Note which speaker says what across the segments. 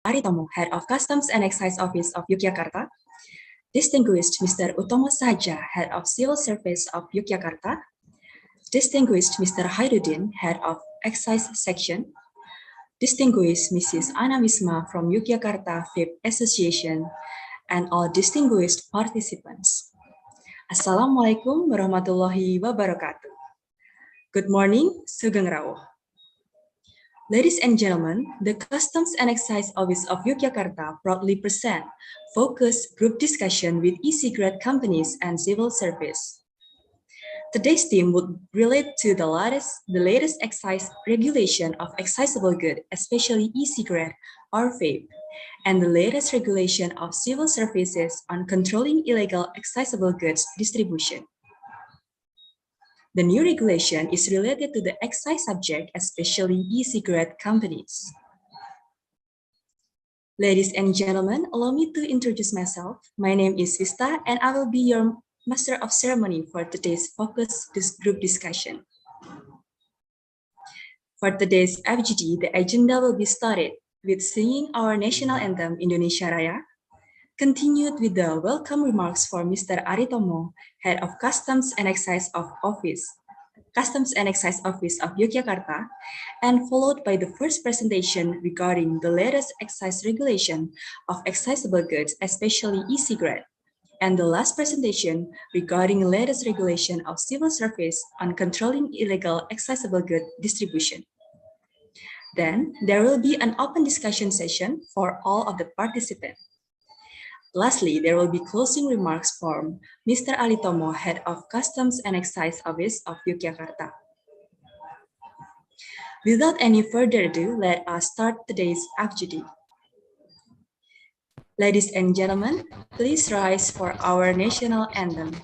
Speaker 1: Aritomo, Head of Customs and Excise Office of Yogyakarta, Distinguished Mr. Utomo Saja, Head of Civil Service of Yogyakarta, Distinguished Mr. Hairuddin, Head of Excise Section, Distinguished Mrs. Anna Wisma from Yogyakarta FIP Association, and all distinguished participants. Assalamualaikum warahmatullahi wabarakatuh. Good morning, Sugeng Rawuh. Ladies and gentlemen, the Customs and Excise Office of Yogyakarta proudly present focused group discussion with e-cigarette companies and civil service. Today's theme would relate to the latest excise regulation of accessible goods, especially e-cigarette or vape, and the latest regulation of civil services on controlling illegal accessible goods distribution. The new regulation is related to the excise subject, especially e-cigarette companies. Ladies and gentlemen, allow me to introduce myself. My name is Vista, and I will be your Master of Ceremony for today's focus group discussion. For today's FGD, the agenda will be started with singing our national anthem, Indonesia Raya, continued with the welcome remarks for Mr. Aritomo, Head of Customs and Excise Office of Yogyakarta, and followed by the first presentation regarding the latest excise regulation of accessible goods, especially e-cigarette, and the last presentation regarding the latest regulation of civil service on controlling illegal accessible good distribution. Then there will be an open discussion session for all of the participants. Lastly, there will be closing remarks from Mr. Aritomo, Head of Customs and Excise Office of Yogyakarta. Without any further ado, let us start today's FGD. Ladies and gentlemen, please rise for our national anthem.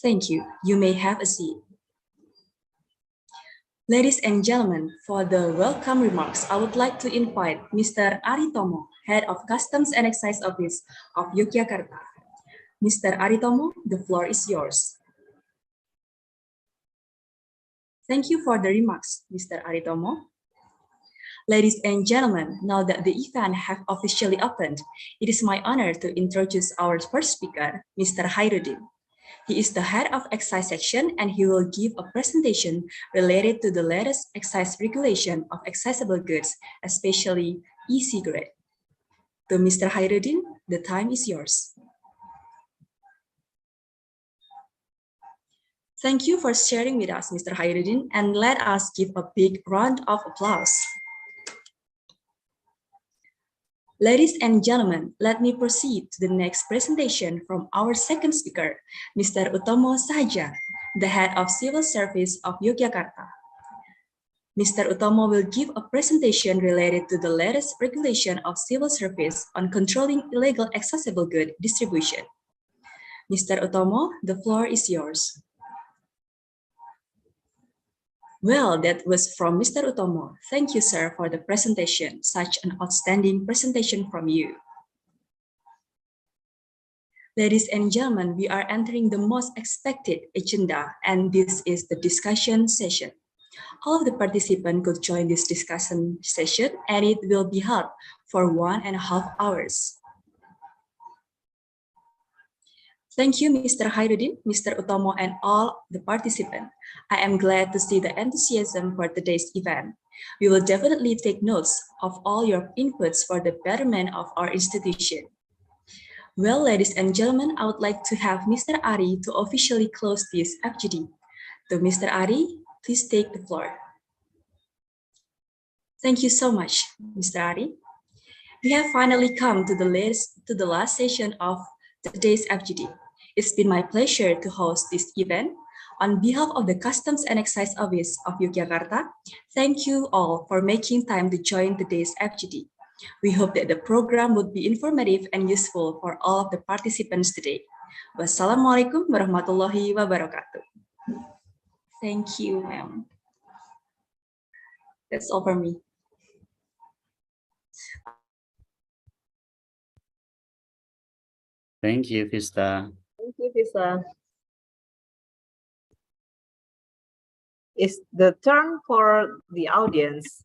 Speaker 1: Thank you. You may have a seat. Ladies and gentlemen, for the welcome remarks, I would like to invite Mr. Aritomo, Head of Customs and Excise Office of Yogyakarta. Mr. Aritomo, the floor is yours. Thank you for the remarks, Mr. Aritomo. Ladies and gentlemen, now that the event have officially opened, it is my honor to introduce our first speaker, Mr. Hairuddin. He is the head of excise section, and he will give a presentation related to the latest excise regulation of accessible goods, especially e-cigarette. To Mr. Hairuddin, the time is yours. Thank you for sharing with us, Mr. Hairuddin, and let us give a big round of applause. Ladies and gentlemen, let me proceed to the next presentation from our second speaker, Mr. Utomo Saja, the Head of Civil Service of Yogyakarta. Mr. Utomo will give a presentation related to the latest regulation of civil service on controlling illegal accessible good distribution. Mr. Utomo, the floor is yours. Well, that was from Mr. Utomo. Thank you, sir, for the presentation. Such an outstanding presentation from you. Ladies and gentlemen, we are entering the most expected agenda, and this is the discussion session. All of the participants could join this discussion session, and it will be held for 1.5 hours. Thank you, Mr. Hairuddin, Mr. Utomo, and all the participants. I am glad to see the enthusiasm for today's event. We will definitely take notes of all your inputs for the betterment of our institution. Well, ladies and gentlemen, I would like to have Mr. Ari to officially close this FGD. So, Mr. Ari, please take the floor. Thank you so much, Mr. Ari. We have finally come to the last session of today's FGD. It's been my pleasure to host this event. On behalf of the Customs and Excise Office of Yogyakarta, thank you all for making time to join today's FGD. We hope that the program would be informative and useful for all of the participants today. Wassalamualaikum warahmatullahi wabarakatuh. Thank you, ma'am. That's all for me.
Speaker 2: Thank you, Vista.
Speaker 3: Thank you, Vista. It's the turn for the audience.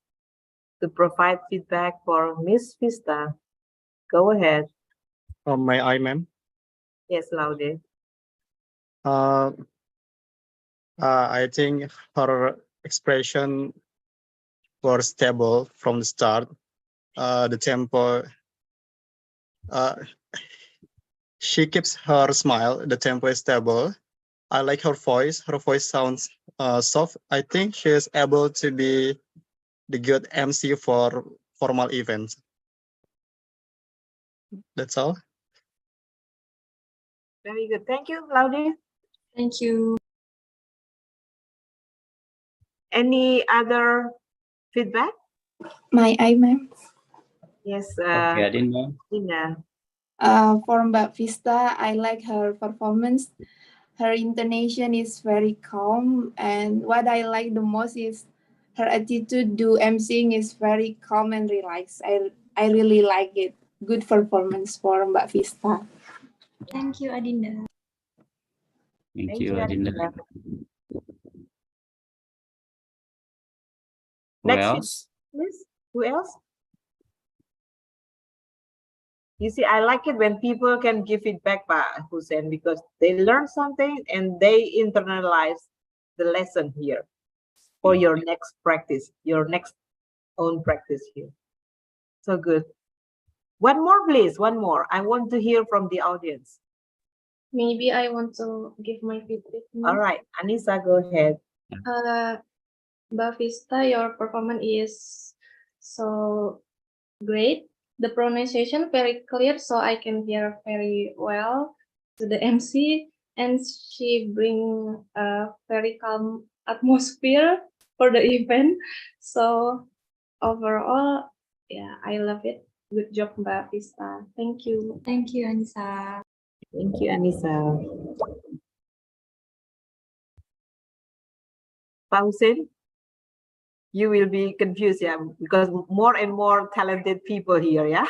Speaker 2: to provide feedback for Miss Vista. Go ahead.
Speaker 3: May I, ma'am?
Speaker 2: Yes, Laude.
Speaker 3: I think her expression were stable from the start. The tempo, she keeps her smile. The tempo is stable. I like her voice. Her voice sounds soft. I think she is able to be the good MC for formal events. That's all.
Speaker 2: Very good. Thank you, Laude.
Speaker 1: Thank you.
Speaker 2: Any other feedback?
Speaker 4: My I, ma'am.
Speaker 2: Yes,
Speaker 5: Okay, Adinda.
Speaker 2: Ina.
Speaker 4: For Mbak Vista, I like her performance. Her intonation is very calm, and what I like the most is her attitude to emceeing is very calm and relaxed. I really like it. Good performance for Mbak Vista.
Speaker 1: Thank you, Adinda.
Speaker 5: Thank you, Adinda. Who
Speaker 2: Next,
Speaker 5: else?
Speaker 2: please. Who else? You see, I like it when people can give feedback, Pak Hussein, because they learn something and they internalize the lesson here for your next practice, your next own practice here. So good. One more, please. One more. I want to hear from the audience.
Speaker 6: Maybe I want to give my feedback.
Speaker 2: All right, Anissa, go ahead.
Speaker 6: Mbak Vista, your performance is so great. The pronunciation very clear, so I can hear very well to the MC, and she bring a very calm atmosphere for the event. So overall, yeah, I love it. Good job, Mbak Vista. Thank you.
Speaker 1: Thank you, Anissa.
Speaker 2: Thank you, Anissa. Pak Hussein, you will be confused, yeah, because more and more talented people here, yeah?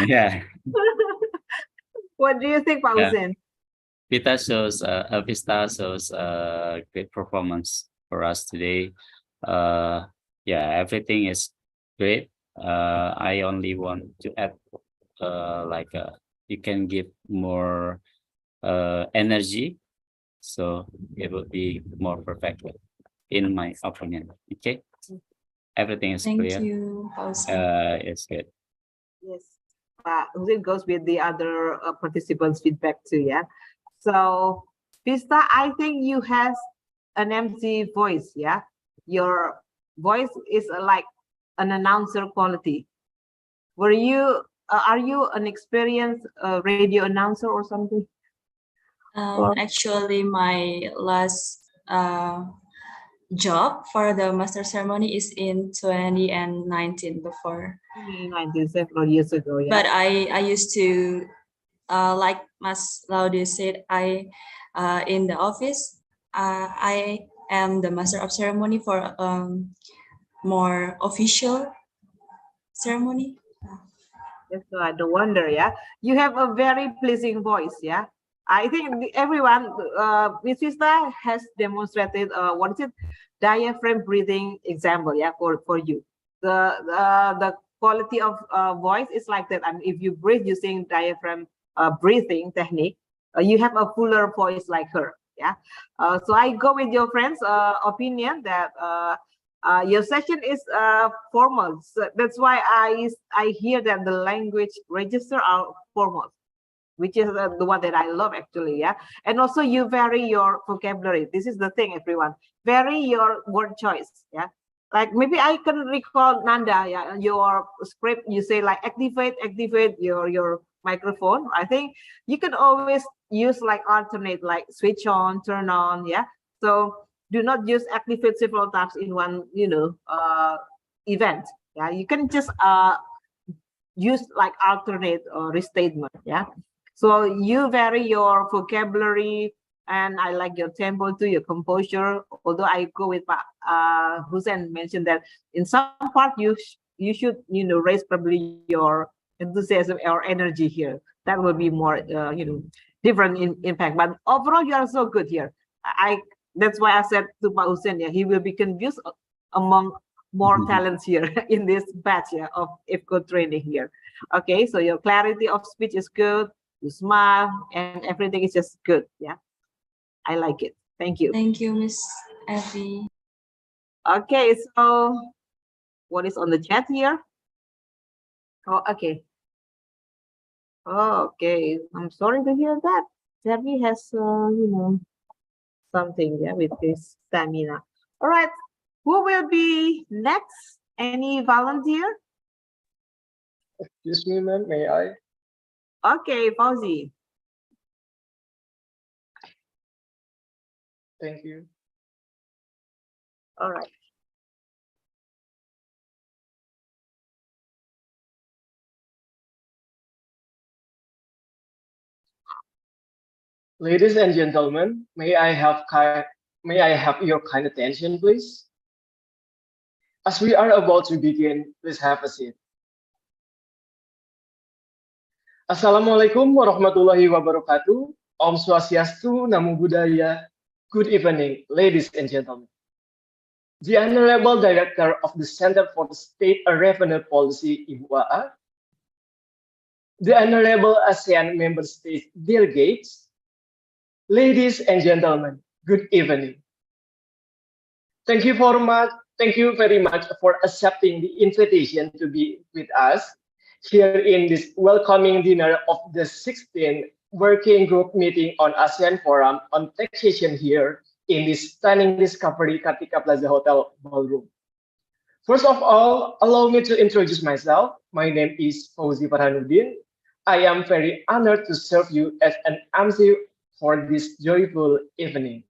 Speaker 5: Yeah,
Speaker 2: What do you think, Pak
Speaker 5: Yeah.
Speaker 2: Hussein?
Speaker 5: Vista shows great performance for us today. Yeah, everything is great. I only want to add you can give more energy, so it would be more perfect in my opinion. Okay, everything is
Speaker 1: Thank
Speaker 5: clear.
Speaker 1: you, Pausat.
Speaker 5: It's good.
Speaker 2: Yes, Hussein goes with the other participants' feedback too, yeah? So, Vista, I think you have an MC voice, yeah? Your voice is like an announcer quality. Are you an experienced radio announcer or something?
Speaker 1: Actually, my last job for the master ceremony is in 2019 before.
Speaker 2: 19, several years ago, yeah.
Speaker 1: But I used to, like Mas Laude said, in the office, I am the master of ceremony for more official ceremony.
Speaker 2: That's why no wonder, yeah. You have a very pleasing voice, yeah. I think everyone, Miss Vista has demonstrated what is it, diaphragm breathing example, yeah, for you. The quality of voice is like that. I mean, if you breathe using diaphragm breathing technique, you have a fuller voice like her, yeah. So I go with your friend's opinion that your session is formal, so that's why I hear that the language register are formal, which is the one that I love actually, yeah. And also you vary your vocabulary. This is the thing, everyone. Vary your word choice, yeah. Like maybe I can recall Nanda, yeah, your script. You say like activate your microphone. I think you can always use like alternate, like switch on, turn on, yeah. So do not use activate several times in one, event. Yeah, you can just use like alternate or restatement. Yeah, so you vary your vocabulary, and I like your tempo too, your composure. Although I go with Hussein mentioned that in some part you should raise probably your enthusiasm or energy here. That will be more different in impact. But overall, you are so good here. That's why I said to Pak Hussein, yeah, he will be confused among more talents here in this batch, yeah, of IFCO training here. Okay, so your clarity of speech is good, you smile, and everything is just good. Yeah, I like it. Thank you.
Speaker 1: Thank you, Miss Evie.
Speaker 2: Okay, so what is on the chat here? Oh, okay. Okay, I'm sorry to hear that. Debbie has, something, yeah, with his stamina. All right, who will be next? Any volunteer?
Speaker 7: Excuse me, ma'am, may I?
Speaker 2: Okay, Fauzi.
Speaker 7: Thank you.
Speaker 2: All right.
Speaker 7: Ladies and gentlemen, may I have your kind attention, please? As we are about to begin, please have a seat. Assalamualaikum warahmatullahi wabarakatuh. Om Swastiastu, Namo Buddhaya. Good evening, ladies and gentlemen. The Honorable Director of the Center for State Revenue Policy, Ibu AA, the Honorable ASEAN Member States Delegates, ladies and gentlemen, good evening. Thank you very much for accepting the invitation to be with us here in this welcoming dinner of the 16th Working Group meeting on ASEAN Forum on Taxation here in this stunning Discovery Kartika Plaza Hotel Ballroom. First of all, allow me to introduce myself. My name is Fauzi Farhanuddin. I am very honored to serve you as an MC for this joyful evening.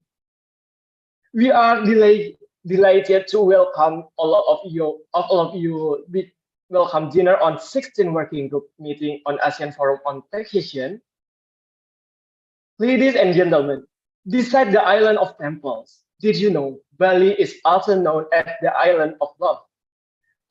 Speaker 7: We are delighted to welcome all of you with welcome dinner on 16 Working Group meeting on ASEAN Forum on Taxation. Ladies and gentlemen, beside the island of temples, did you know Bali is also known as the island of love?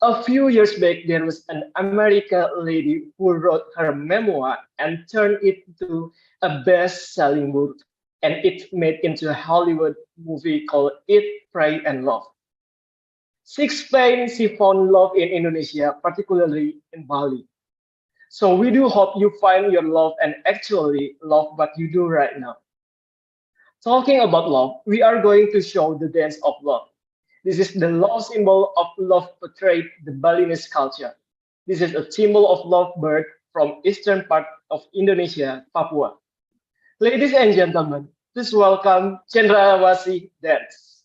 Speaker 7: A few years back, there was an American lady who wrote her memoir and turned it into a best-selling book, and it made into a Hollywood movie called Eat, Pray, and Love. She explained she found love in Indonesia, particularly in Bali. So we do hope you find your love and actually love what you do right now. Talking about love, we are going to show the dance of love. This is the love symbol of love portrayed the Balinese culture. This is a symbol of lovebird from eastern part of Indonesia, Papua. Ladies and gentlemen, please welcome Cendrawasih Dance.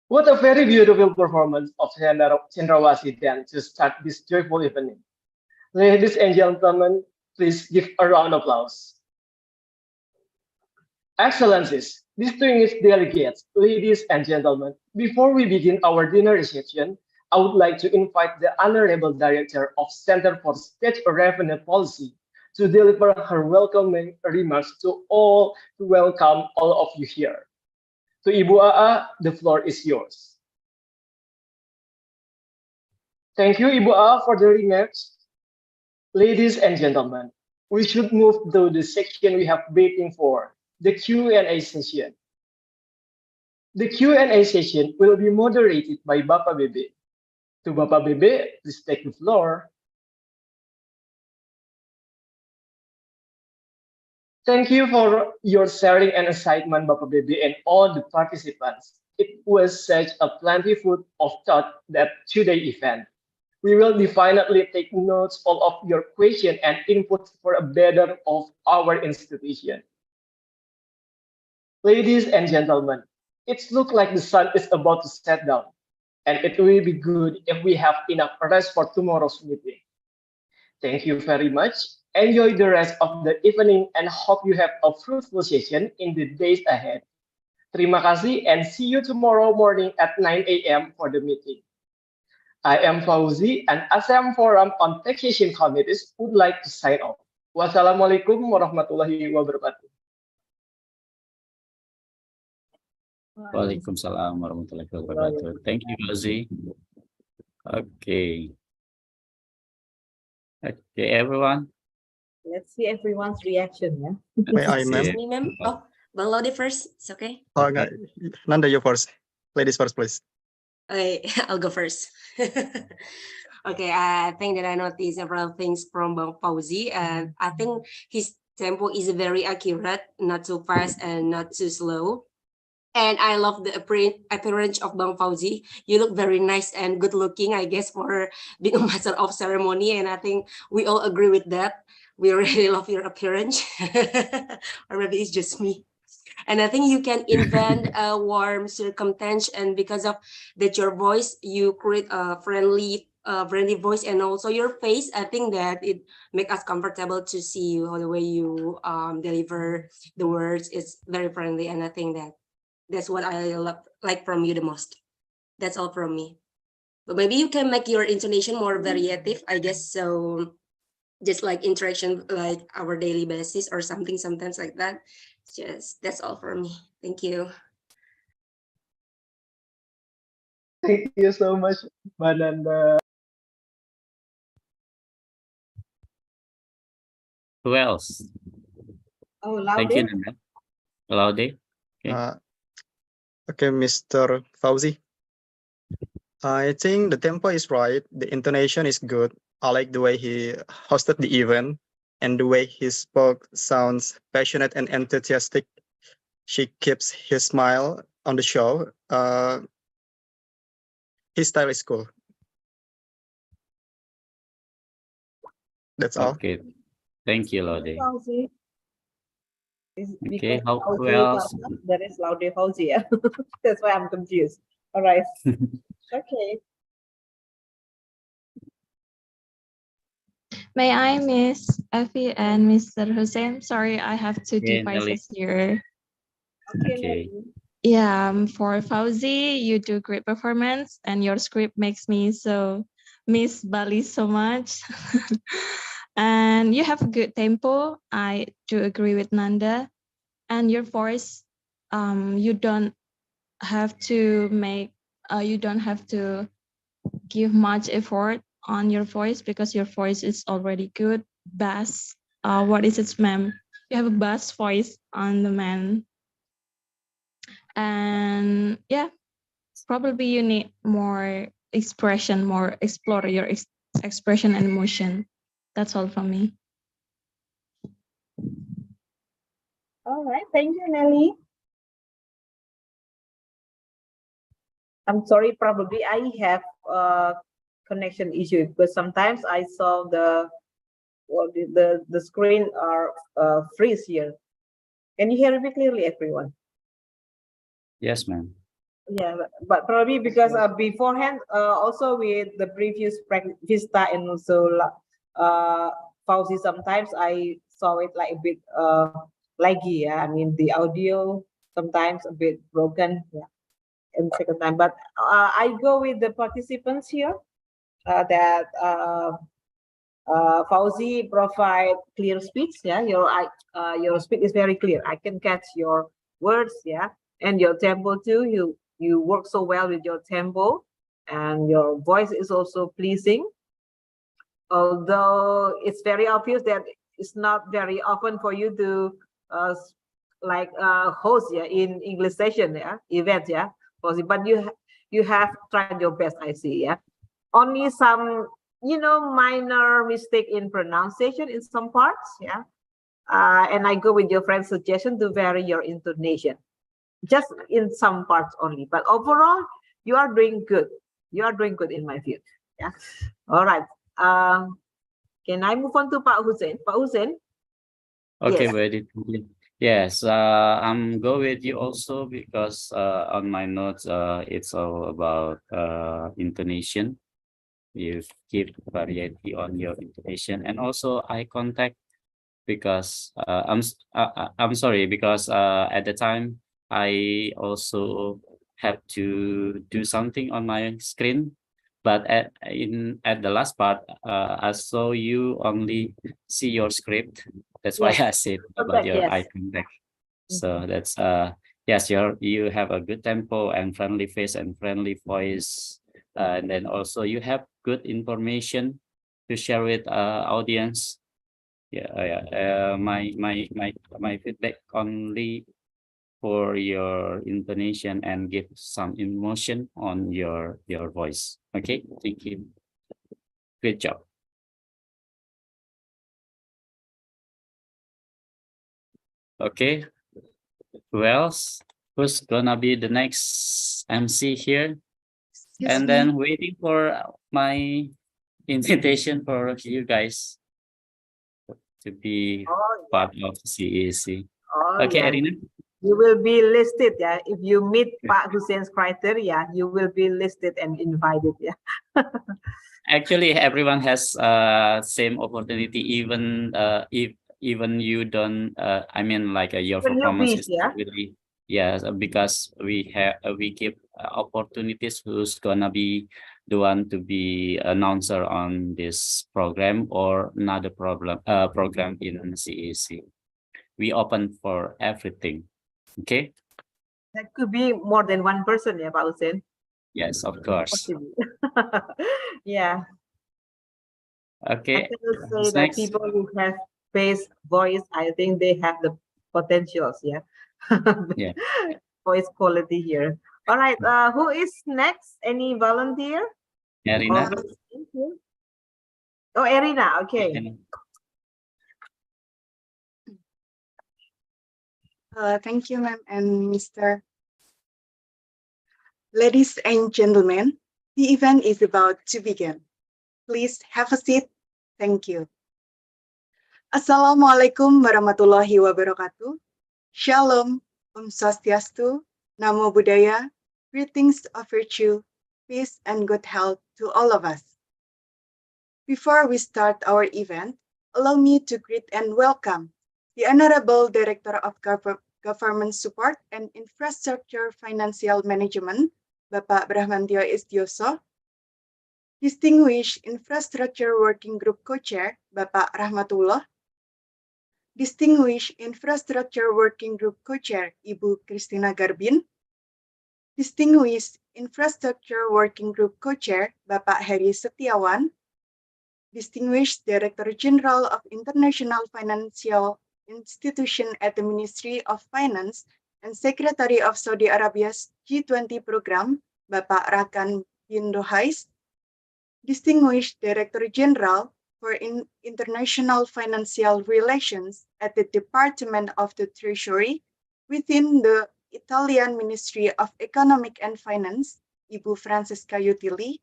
Speaker 7: What a very beautiful performance of Cendrawasih Dance to start this joyful evening. Ladies and gentlemen, please give a round of applause. Excellencies, distinguished delegates, ladies and gentlemen, before we begin our dinner reception, I would like to invite the Honorable Director of Center for State Revenue Policy to deliver her welcoming remarks to welcome all of you here. To Ibu AA, the floor is yours. Thank you, Ibu AA, for the remarks. Ladies and gentlemen, we should move to the section we have waiting for, the Q&A session. The Q&A session will be moderated by Bapak Bebe. To Bapak Bebe, please take the floor. Thank you for your sharing and excitement, Bapak Bebe, and all the participants. It was such a plentiful of thought that today's event. We will definitely take notes all of your questions and input for a better of our institution. Ladies and gentlemen, it looks like the sun is about to set down, and it will be good if we have enough rest for tomorrow's meeting. Thank you very much. Enjoy the rest of the evening and hope you have a fruitful session in the days ahead. Terima kasih and see you tomorrow morning at 9 a.m. for the meeting. I am Fauzi and ASEAN Forum on Taxation Committees would like to sign off. Wassalamualaikum warahmatullahi wabarakatuh.
Speaker 5: Waalaikumsalam warahmatullahi wabarakatuh. Thank you, Fauzi. Okay. Okay, everyone.
Speaker 2: Let's see everyone's reaction, yeah?
Speaker 3: May I, ma'am?
Speaker 1: Excuse me, ma'am. Oh, Bang Lodi first. It's okay.
Speaker 3: Oh, enggak. Nanda, you first. Ladies first, please.
Speaker 8: I'll go first. Okay, I think that I noticed several things from Bang Fauzi, and I think his tempo is very accurate, not too fast and not too slow. And I love the appearance of Bang Fauzi. You look very nice and good looking, I guess, for being a master of ceremony. And I think we all agree with that. We really love your appearance. Or maybe it's just me. And I think you can invent a warm circumstance, and because of that, your voice, you create a friendly voice, and also your face. I think that it make us comfortable to see you. How the way you deliver the words is very friendly, and I think that that's what I like from you the most. That's all from me. But maybe you can make your intonation more variative, I guess. So just like interaction, like our daily basis or something, sometimes like that. Just that's all for me. Thank you.
Speaker 7: Thank you so much, Mananda.
Speaker 5: Who else?
Speaker 2: Oh,
Speaker 5: Thank you,
Speaker 2: Laude.
Speaker 5: Nanda. Laude. Okay.
Speaker 3: Okay, Mr. Fauzi. I think the tempo is right. The intonation is good. I like the way he hosted the event, and the way he spoke sounds passionate and enthusiastic. She keeps his smile on the show. His style is cool. That's all.
Speaker 5: Okay. Thank you, Laude.
Speaker 2: Fauzi.
Speaker 5: Okay,
Speaker 2: Because
Speaker 5: who
Speaker 2: Fauzi
Speaker 5: else?
Speaker 2: Fauzi, there is Laude Fauzi. Yeah? That's why I'm confused. All right. Okay.
Speaker 9: May I, Miss Effie and Mr. Hussein? Sorry, I have two
Speaker 5: Okay, Nelly.
Speaker 9: devices here.
Speaker 2: Okay.
Speaker 5: Okay.
Speaker 2: Nelly.
Speaker 9: Yeah, for Fauzi, you do great performance, and your script makes me so miss Bali so much. And you have a good tempo. I do agree with Nanda. And your voice, you don't have to give much effort on your voice because your voice is already good. Bass, what is it, ma'am? You have a bass voice on the man. And yeah, probably you need more expression, more explore your expression and emotion. That's all from me.
Speaker 2: All right. Thank you, Nelly. I'm sorry, probably I have a connection issue because sometimes I saw the screen are freeze here. Can you hear me clearly, everyone?
Speaker 5: Yes, ma'am.
Speaker 2: Yeah, but probably because beforehand, also with the previous Vista and also Fauzi, sometimes I saw it like a bit laggy. Yeah, I mean the audio sometimes a bit broken. Yeah, in second time, but I go with the participants here that Fauzi provide clear speech. Yeah, your speech is very clear. I can catch your words. Yeah, and your tempo too. You work so well with your tempo, and your voice is also pleasing. Although it's very obvious that it's not very often for you to host in English session, events, but you have tried your best, I see. Only some minor mistake in pronunciation in some parts, and I go with your friend's suggestion to vary your intonation just in some parts only, but overall you are doing good. In my view. All right. Can I move on to Pak Hussein? Pak Hussein?
Speaker 5: Okay,
Speaker 2: Yes.
Speaker 5: ready. Yes, I'm go with you also because on my notes it's all about intonation. You keep variety on your intonation and also eye contact because I'm sorry because at the time I also have to do something on my screen, but at the last part I saw you only see your script. That's why I said about
Speaker 2: Perfect,
Speaker 5: your
Speaker 2: yes.
Speaker 5: eye contact. So that's yes, you have a good tempo and friendly face and friendly voice, and then also you have good information to share with audience. Yeah, my feedback only for your intonation and give some emotion on your voice. Okay, thank you. Good job. Okay, who else? Who's gonna be the next MC here? And then waiting for my invitation for you guys to be
Speaker 2: Oh,
Speaker 5: part of CEC.
Speaker 2: oh,
Speaker 5: Okay,
Speaker 2: yeah.
Speaker 5: Erina?
Speaker 2: You will be listed, yeah. If you meet Pak Hussein's criteria, you will be listed and invited, yeah.
Speaker 5: Actually, everyone has same opportunity, if even you don't. I mean, like your
Speaker 2: Even
Speaker 5: performance
Speaker 2: newbies,
Speaker 5: is
Speaker 2: yeah.
Speaker 5: not really. Yes, because we give opportunities who's gonna be the one to be announcer on this program or another program in CEC. We open for everything. Okay.
Speaker 2: That could be more than one person, yeah, Pak Hussein.
Speaker 5: Yes, of course.
Speaker 2: Possibly. Yeah.
Speaker 5: Okay.
Speaker 2: I cannot say
Speaker 5: Who's
Speaker 2: that
Speaker 5: next?
Speaker 2: people who have bass voice, I think they have the potentials, yeah.
Speaker 5: Yeah.
Speaker 2: Voice quality here. All right, who is next? Any volunteer?
Speaker 5: Erina.
Speaker 2: Oh, Erina, okay.
Speaker 10: Thank you, ma'am and Mr. Ladies and gentlemen, the event is about to begin. Please have a seat. Thank you. Assalamualaikum warahmatullahi wabarakatuh. Shalom, Om Swastiastu, Namo Buddhaya, greetings of virtue, peace, and good health to all of us. Before we start our event, allow me to greet and welcome the Honorable Director of Government Support and Infrastructure Financial Management, Bapak Brahmantio Istioso, Distinguished Infrastructure Working Group Co-Chair, Bapak Rahmatullah, Distinguished Infrastructure Working Group Co-Chair, Ibu Christina Garbin, Distinguished Infrastructure Working Group Co-Chair, Bapak Heri Setiawan, Distinguished Director General of International Financial Institution at the Ministry of Finance and Secretary of Saudi Arabia's G20 Program, Bapak Rakan bin Dohais, Distinguished Director General for International Financial Relations at the Department of the Treasury within the Italian Ministry of Economic and Finance, Ibu Francesca Utilli,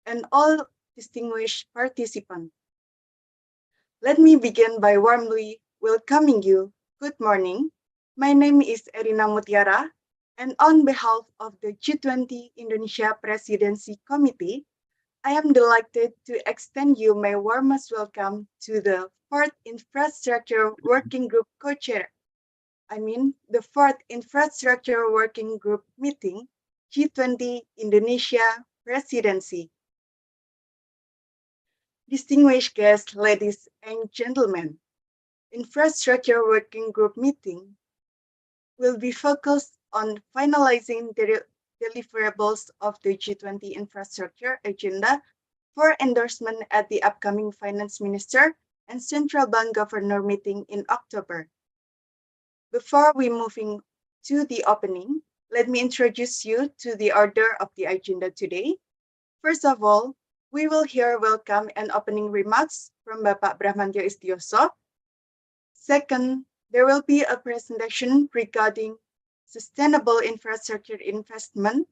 Speaker 10: and all distinguished participants. Let me begin by warmly welcoming you. Good morning. My name is Erina Mutiara, and on behalf of the G20 Indonesia Presidency Committee, I am delighted to extend you my warmest welcome to the 4th Infrastructure Working Group Co-Chair. The 4th Infrastructure Working Group meeting, G20 Indonesia Presidency. Distinguished guests, ladies and gentlemen, Infrastructure Working Group meeting will be focused on finalizing the deliverables of the G20 infrastructure agenda for endorsement at the upcoming Finance Minister and Central Bank Governor meeting in October. Before we moving to the opening, let me introduce you to the order of the agenda today. First of all, we will hear welcome and opening remarks from Bapak Brahmantio Istioso. Second, there will be a presentation regarding sustainable infrastructure investment,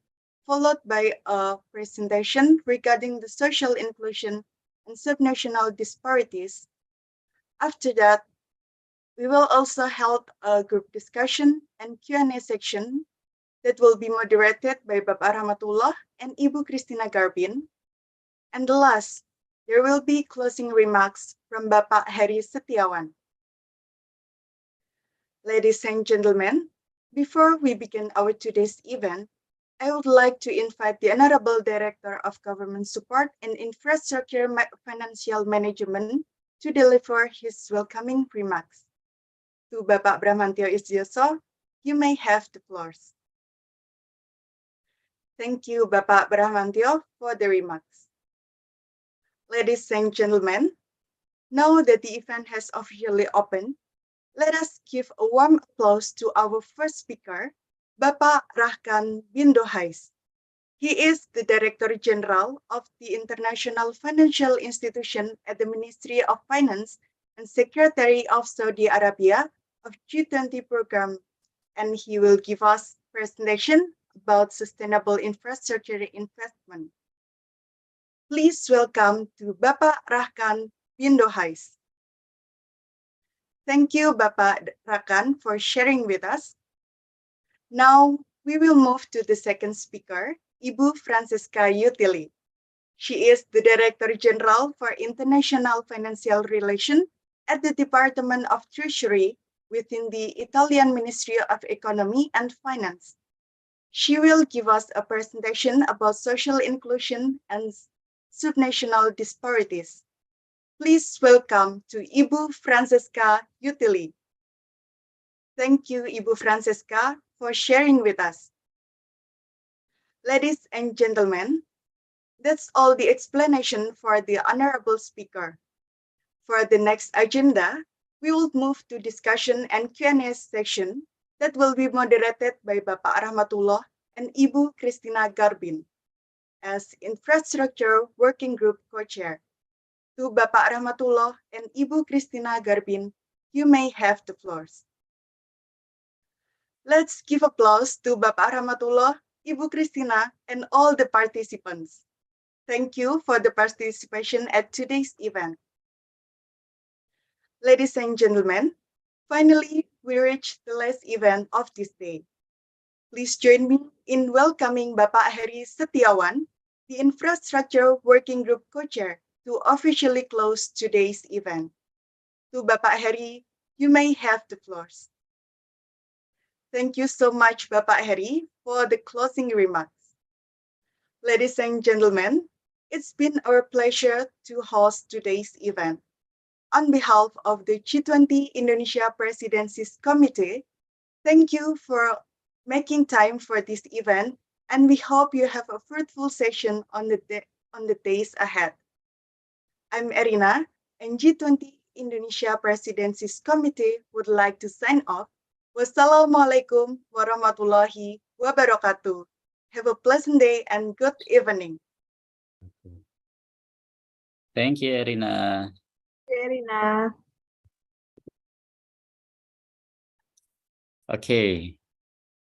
Speaker 10: followed by a presentation regarding the social inclusion and subnational disparities. After that, we will also hold a group discussion and Q&A section that will be moderated by Bapak Rahmatullah and Ibu Christina Garbin. And last, there will be closing remarks from Bapak Heri Setiawan. Ladies and gentlemen, before we begin our today's event, I would like to invite the Honorable Director of Government Support and Infrastructure Financial Management to deliver his welcoming remarks. To Bapak Brahmantio Istioso, you may have the floor. Thank you, Bapak Brahmantio, for the remarks. Ladies and gentlemen, now that the event has officially opened, Let us give a warm applause to our first speaker, Bapak Rahkan Bindohais. He is the Director General of the International Financial Institution at the Ministry of Finance and Secretary of Saudi Arabia of G20 program, and he will give us a presentation about sustainable infrastructure investment. Please welcome to Bapak Rahkan Bindohais. Thank you, Bapak Rahkan, for sharing with us. Now, we will move to the second speaker, Ibu Francesca Utili. She is the Director General for International Financial Relations at the Department of Treasury within the Italian Ministry of Economy and Finance. She will give us a presentation about social inclusion and subnational disparities. Please welcome to Ibu Francesca Utili. Thank you, Ibu Francesca, for sharing with us. Ladies and gentlemen, that's all the explanation for the honorable speaker. For the next agenda, we will move to discussion and Q&A section that will be moderated by Bapak Rahmatullah and Ibu Christina Garbin as Infrastructure Working Group Co-Chair. To Bapak Rahmatullah and Ibu Christina Garbin, you may have the floors. Let's give applause to Bapak Rahmatullah, Ibu Christina, and all the participants. Thank you for the participation at today's event. Ladies and gentlemen, finally, we reached the last event of this day. Please join me in welcoming Bapak Heri Setiawan, the Infrastructure Working Group Co-Chair, to officially close today's event. To Bapak Heri, you may have the floors. Thank you so much, Bapak Heri, for the closing remarks. Ladies and gentlemen, it's been our pleasure to host today's event. On behalf of the G20 Indonesia Presidency's Committee, thank you for making time for this event, and we hope you have a fruitful session on the days ahead. I'm Erina, and G20 Indonesia Presidency's Committee would like to sign off. Wassalamualaikum warahmatullahi wabarakatuh. Have a pleasant day and good evening.
Speaker 5: Thank you, Erina.
Speaker 2: Erina.
Speaker 5: Okay.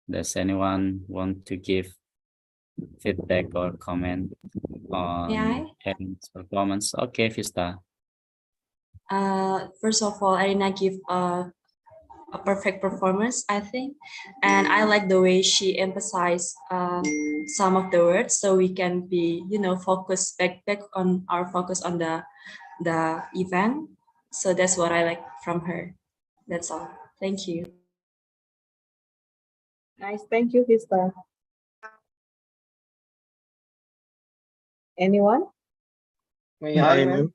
Speaker 5: Does anyone want to give feedback or comment on Erina's performance? Okay, Vista.
Speaker 1: First of all, Arina give a perfect performance, I think, and I like the way she emphasized some of the words, so we can be, focused back on our focus on the event. So that's what I like from her. That's all. Thank you.
Speaker 2: Nice, thank you, Vista. Anyone?
Speaker 7: May I, ma'am?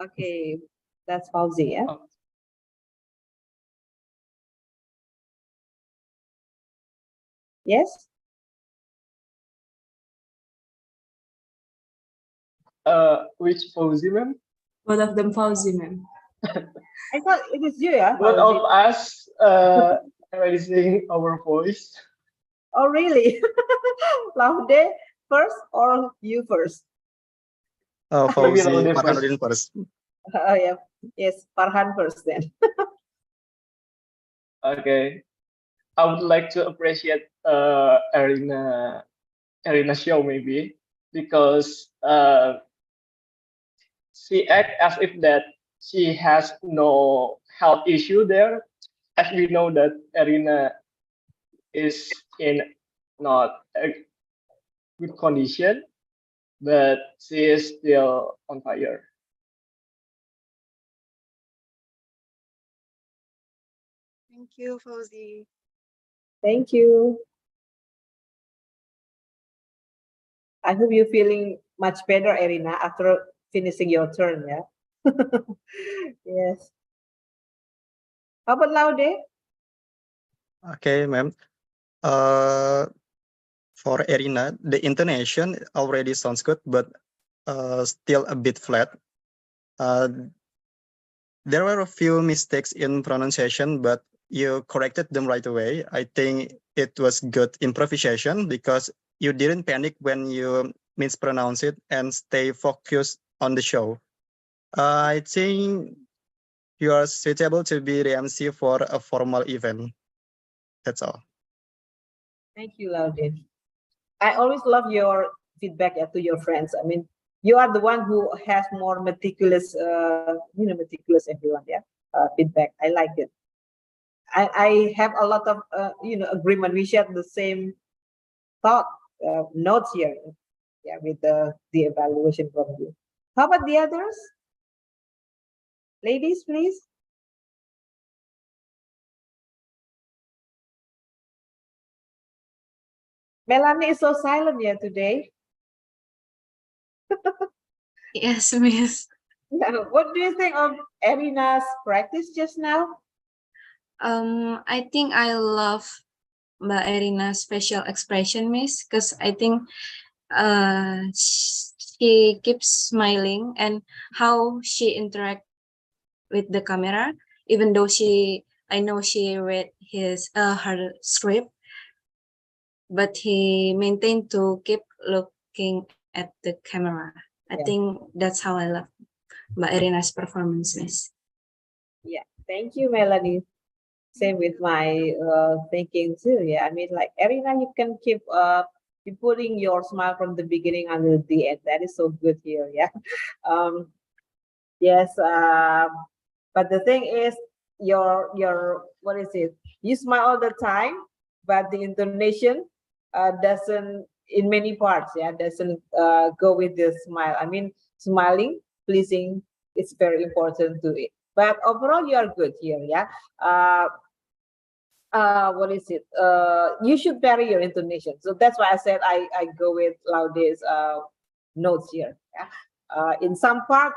Speaker 2: Okay, that's Fauzi, yeah?
Speaker 7: Oh.
Speaker 2: Yes?
Speaker 7: Which Fauzi, ma'am?
Speaker 1: Both of them Fauzi, ma'am.
Speaker 2: I thought it is you, yeah?
Speaker 7: Both
Speaker 2: Fauzi?
Speaker 7: of us raising our voice.
Speaker 2: Oh, really? Laude first or you first?
Speaker 3: Fauzi
Speaker 7: Laude
Speaker 3: Farhanuddin first.
Speaker 2: Oh, yeah. Yes, Farhan first then.
Speaker 7: Okay. I would like to appreciate Erina show maybe because she act as if that she has no health issue there, as we know that Erina is in not a good condition, but she is still on fire.
Speaker 10: Thank you, Fauzi.
Speaker 2: Thank you. I hope you're feeling much better, Erina, after finishing your turn, yeah? Yes. How about Laude?
Speaker 3: Okay, ma'am. For Erina, the intonation already sounds good, but still a bit flat. There were a few mistakes in pronunciation, but you corrected them right away. I think it was good improvisation because you didn't panic when you mispronounce it and stay focused on the show. I think you are suitable to be the MC for a formal event. That's all.
Speaker 2: Thank you, Laudin. I always love your feedback to your friends. I mean, you are the one who has more meticulous, meticulous everyone, yeah, feedback. I like it. I have a lot of, agreement. We share the same thought, notes here, yeah, with the evaluation from you. How about the others? Ladies, please. Melanie is so silent here today.
Speaker 6: Yes, Miss.
Speaker 2: Yeah. What do you think of Erina's practice just now?
Speaker 6: I think I love Mbak Erina's facial expression, Miss, because I think she keeps smiling and how she interact with the camera, even though I know she read her script, but he maintained to keep looking at the camera. I
Speaker 2: Yeah.
Speaker 6: think that's how I love Mbak Erina's performance, Miss.
Speaker 2: Yeah, thank you, Melanie. Same with my thinking too. Yeah, I mean, like Erina, you can keep putting your smile from the beginning until the end. That is so good here. Yeah. Yes. But the thing is, your what is it? You smile all the time, but the intonation doesn't in many parts. Yeah, doesn't go with the smile. I mean, smiling, pleasing is very important to it. But overall, you are good here. Yeah. What is it? You should vary your intonation. So that's why I said I go with Laude's notes here. Yeah. In some part,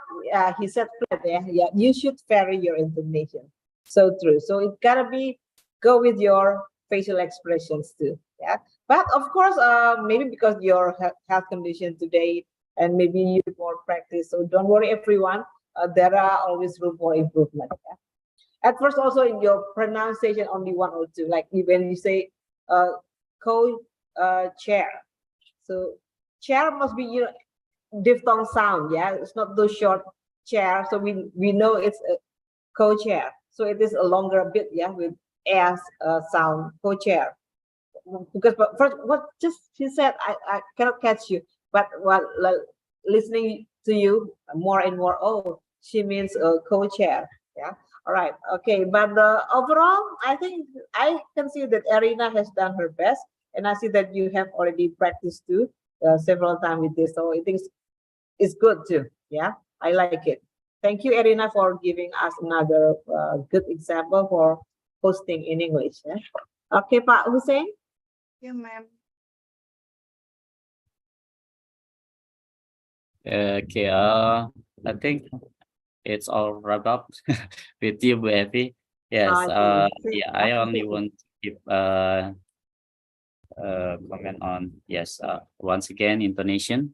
Speaker 2: he said flat. Yeah, you should vary your intonation. So true. So it gotta be go with your facial expressions too. Yeah. But of course, maybe because your health condition today, and maybe you more practice. So don't worry, everyone. There are always room for improvement. Yeah? At first, also in your pronunciation, only one or two. Like when you say co-chair, so chair must be diphthong sound. Yeah, it's not those short chair. So we know it's a co-chair. So it is a longer bit. Yeah, with s sound co-chair. Because but first, what just she said, I cannot catch you. But while listening to you more and more, oh, she means co-chair. Yeah. All right. Okay. But overall, I think I can see that Erina has done her best, and I see that you have already practiced too several times with this. So I think it's good too. Yeah. I like it. Thank you, Erina, for giving us another good example for hosting in English. Yeah? Okay, Pak Hussein.
Speaker 10: Yeah, ma'am.
Speaker 5: Okay, I think it's all wrap up with you, Bu Evi. Yes, yeah, I only want to give comment on, yes, once again, intonation.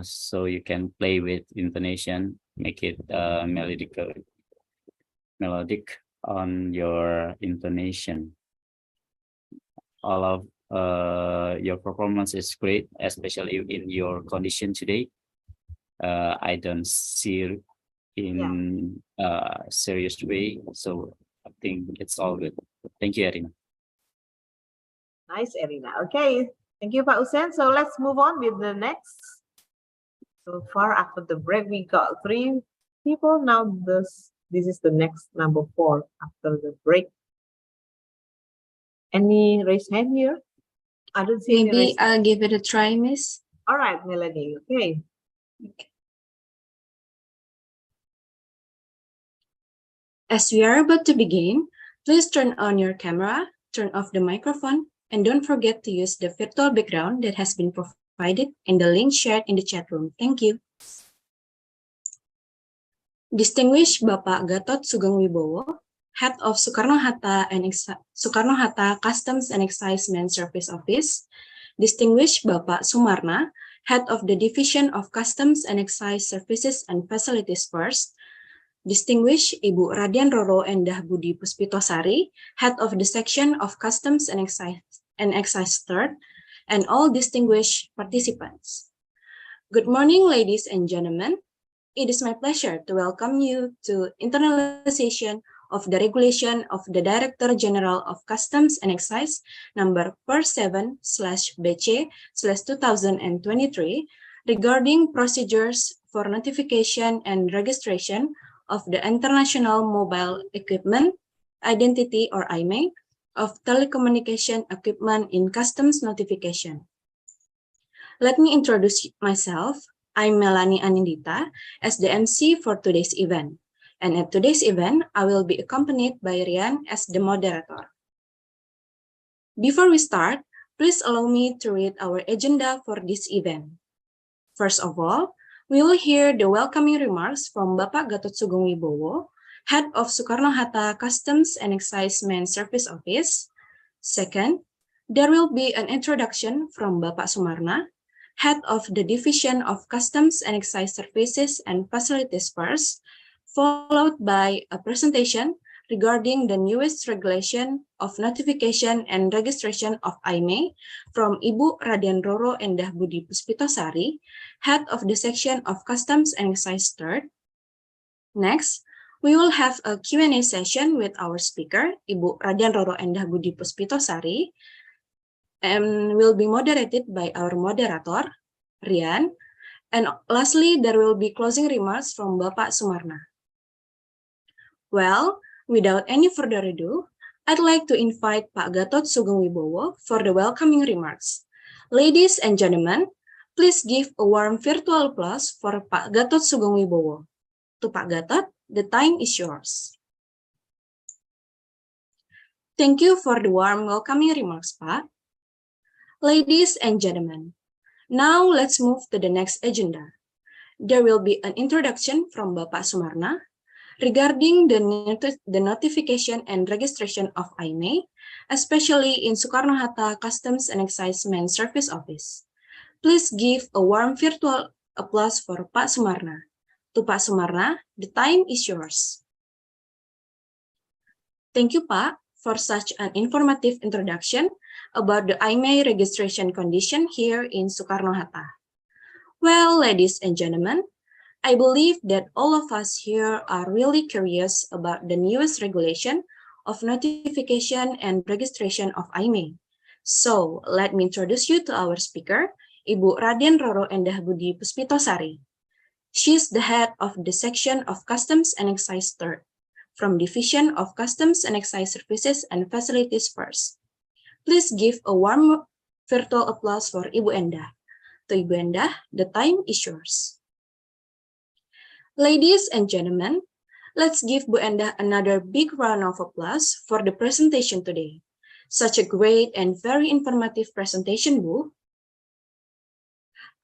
Speaker 5: So you can play with intonation, make it melodic on your intonation. All of your performance is great, especially in your condition today. I don't see in a serious way, so I think it's all good. Thank you, Erina.
Speaker 2: Nice, Erina. Okay, thank you, Pak Hussein. So let's move on with the next. So far after the break, we got 3 people. Now this is the next number 4 after the break. Any raised hand here? I don't see any
Speaker 6: Maybe
Speaker 2: raised hand.
Speaker 6: I'll give it a try, Miss.
Speaker 2: All right, Melanie. Okay.
Speaker 6: As we are about to begin, please turn on your camera, turn off the microphone, and don't forget to use the virtual background that has been provided and the link shared in the chat room. Thank you. Distinguished Bapak Gatot Sugeng Wibowo, Head of Soekarno-Hatta Customs and Excisemen Service Office, Distinguished Bapak Sumarna, Head of the Division of Customs and Excise Services and Facilities First,
Speaker 1: Distinguished Ibu Radian Roro Endah Budi Puspitosari, Head of the Section of Customs and Excise Third, and all distinguished participants. Good morning, ladies and gentlemen. It is my pleasure to welcome you to internalization of the regulation of the Director General of Customs and Excise number 47/BC/2023 regarding procedures for notification and registration of the International Mobile Equipment Identity or IMEI of telecommunication equipment in customs notification. Let me introduce myself. I'm Melanie Anindita as the MC for today's event. And at today's event, I will be accompanied by Rian as the moderator. Before we start, please allow me to read our agenda for this event. First of all, we will hear the welcoming remarks from Bapak Gatot Sugeng Wibowo, Head of Soekarno-Hatta Customs and Excise Main Service Office. Second, there will be an introduction from Bapak Sumarna, Head of the Division of Customs and Excise Services and Facilities first, followed by a presentation regarding the newest regulation of notification and registration of IMEI from Ibu Radian Roro Endah Budi Puspitosari, Head of the Section of Customs and Excise Third. Next, we will have a Q&A session with our speaker, Ibu Radian Roro Endah Budi Puspitosari, and will be moderated by our moderator, Rian. And lastly, there will be closing remarks from Bapak Sumarna. Well, without any further ado, I'd like to invite Pak Gatot Sugeng Wibowo for the welcoming remarks. Ladies and gentlemen, please give a warm virtual applause for Pak Gatot Sugeng Wibowo. To Pak Gatot, the time is yours. Thank you for the warm welcoming remarks, Pak. Ladies and gentlemen, now let's move to the next agenda. There will be an introduction from Bapak Sumarna regarding the notification and registration of IMEI, especially in Soekarno-Hatta Customs and Excise Main Service Office. Please give a warm virtual applause for Pak Sumarna. To Pak Sumarna, the time is yours. Thank you, Pak, for such an informative introduction about the IMEI registration condition here in Soekarno-Hatta. Well, ladies and gentlemen, I believe that all of us here are really curious about the newest regulation of notification and registration of IMEI. So, let me introduce you to our speaker, Ibu Radian Roro Endah Budi Puspitosari. She is the head of the Section of Customs and Excise Third, from Division of Customs and Excise Services and Facilities first. Please give a warm virtual applause for Ibu Endah. To Ibu Endah, the time is yours. Ladies and gentlemen, let's give Bu Endah another big round of applause for the presentation today. Such a great and very informative presentation, Bu.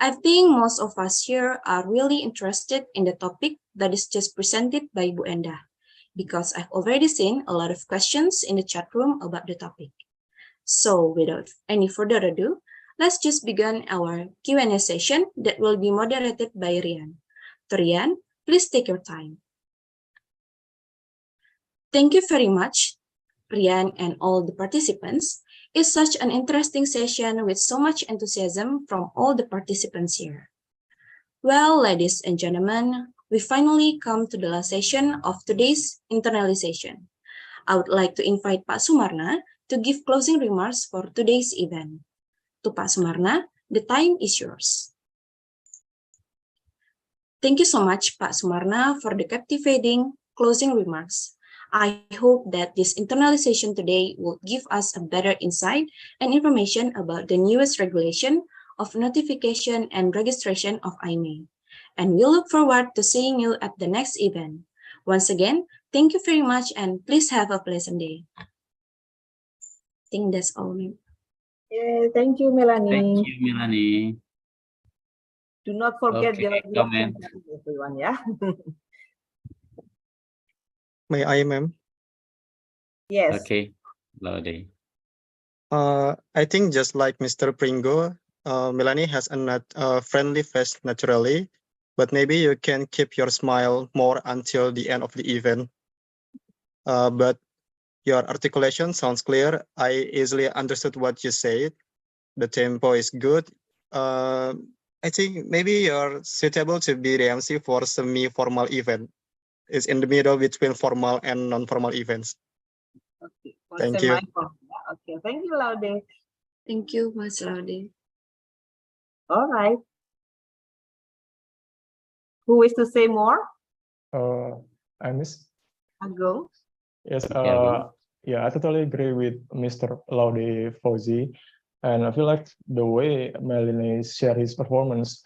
Speaker 1: I think most of us here are really interested in the topic that is just presented by Bu Endah, because I've already seen a lot of questions in the chat room about the topic. So without any further ado, let's just begin our Q&A session that will be moderated by Rian. To Rian, please take your time. Thank you very much, Rian and all the participants. It's such an interesting session with so much enthusiasm from all the participants here. Well, ladies and gentlemen, we finally come to the last session of today's internalization. I would like to invite Pak Sumarna to give closing remarks for today's event. To Pak Sumarna, the time is yours. Thank you so much, Pak Sumarna, for the captivating closing remarks. I hope that this internalization today will give us a better insight and information about the newest regulation of notification and registration of IMEI. And we look forward to seeing you at the next event. Once again, thank you very much and please have a pleasant day. I think that's all.
Speaker 2: Yeah, thank you, Melanie.
Speaker 5: Thank you, Melanie.
Speaker 2: Do not forget
Speaker 5: Okay,
Speaker 2: your
Speaker 5: comment.
Speaker 2: reaction, everyone, yeah?
Speaker 3: May I, ma'am?
Speaker 2: Yes.
Speaker 5: Okay, Lodi.
Speaker 3: I think just like Mr. Pringo, Melanie has a friendly face naturally, but maybe you can keep your smile more until the end of the event. But your articulation sounds clear. I easily understood what you said. The tempo is good. I think maybe you're suitable to be the MC for semi-formal event. It's in the middle between formal and non-formal events.
Speaker 2: Okay. For
Speaker 3: Thank you.
Speaker 2: semi-formal. Yeah, okay. Thank you, Laude.
Speaker 8: Thank you, Mas Laude.
Speaker 2: All right. Who wish to say more?
Speaker 11: I miss.
Speaker 2: Agung.
Speaker 11: Yes.
Speaker 5: Yeah.
Speaker 11: Yeah, I totally agree with Mr. Laude Fauzi, and I feel like the way Melanie shared his performance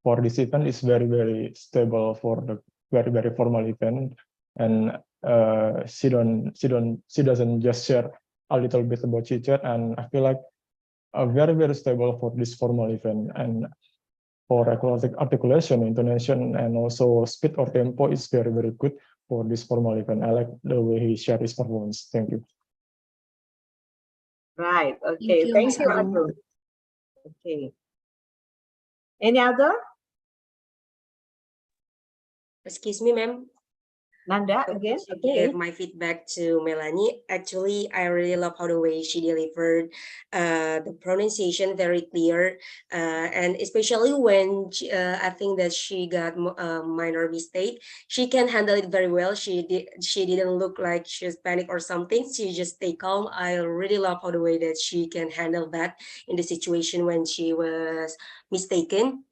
Speaker 11: for this event is very, very stable for the very, very formal event, and she doesn't just share a little bit about chit chat, and I feel like very, very stable for this formal event. And for articulation, intonation, and also speed or tempo is very, very good for this formal event. I like the way he shared his performance. Thank you.
Speaker 2: Right. Okay.
Speaker 8: Thank you,
Speaker 2: Thank
Speaker 8: Mas
Speaker 2: you,
Speaker 8: Agung.
Speaker 2: Agung. Okay. Any other?
Speaker 8: Excuse me, ma'am.
Speaker 2: Nanda again?
Speaker 8: To
Speaker 2: Okay.
Speaker 8: give my feedback to Melanie. Actually, I really love how the way she delivered the pronunciation very clear, and especially when I think that she got a minor mistake, she can handle it very well. She didn't look like she was panic or something. She just stay calm. I really love how the way that she can handle that in the situation when she was mistaken.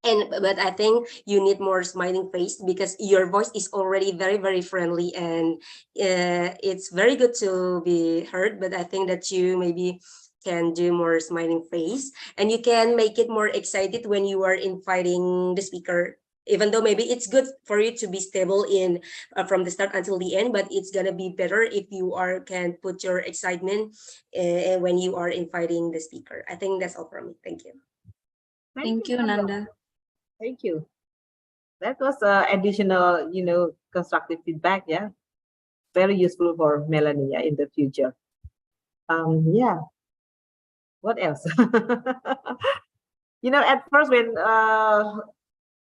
Speaker 8: But I think you need more smiling face because your voice is already very, very friendly, and it's very good to be heard. But I think that you maybe can do more smiling face, and you can make it more excited when you are inviting the speaker. Even though maybe it's good for you to be stable in from the start until the end, but it's gonna be better if you can put your excitement when you are inviting the speaker. I think that's all from me. Thank you.
Speaker 6: Thank you, Nanda.
Speaker 2: Thank you. That was additional, constructive feedback. Yeah, very useful for Melanie in the future. Yeah. What else? At first when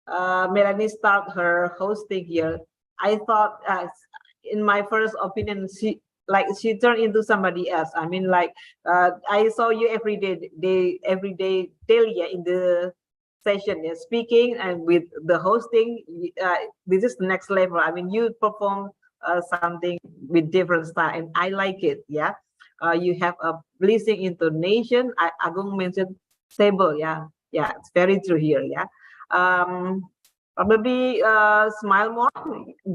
Speaker 2: Melanie started her hosting here, I thought, in my first opinion, she turned into somebody else. I mean, I saw you every day daily in the session, speaking and with the hosting. This is the next level. I mean, you perform something with different style, and I like it. Yeah, you have a pleasing intonation. Agung mentioned stable. Yeah, it's very true here. Yeah. Probably smile more,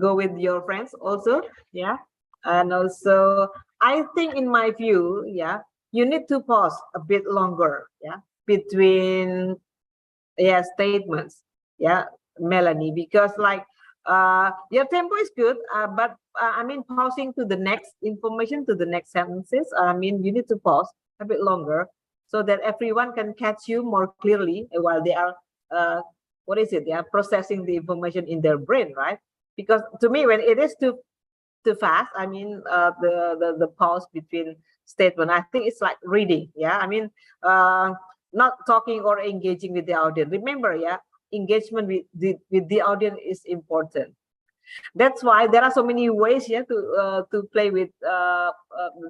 Speaker 2: go with your friends also. Yeah. And also, I think in my view, you need to pause a bit longer. Yeah, between statements. Yeah, Melanie, because your tempo is good, but I mean, pausing to the next information, to the next sentences, I mean, you need to pause a bit longer so that everyone can catch you more clearly while they are processing the information in their brain, right? Because to me, when it is too fast, I mean, the pause between statement, I think it's like reading. Yeah, I mean, not talking or engaging with the audience. Remember, engagement with the audience is important. That's why there are so many ways to play with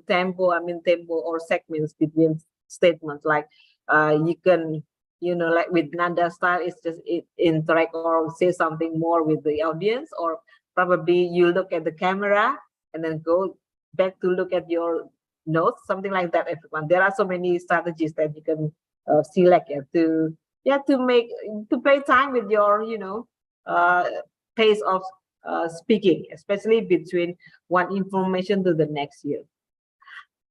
Speaker 2: tempo. I mean, tempo or segments between statements. Like you can, like with Nanda style, it's just interact or say something more with the audience, or probably you look at the camera and then go back to look at your notes, something like that. Everyone, there are so many strategies that you can select to play time with your pace of speaking, especially between one information to the next year.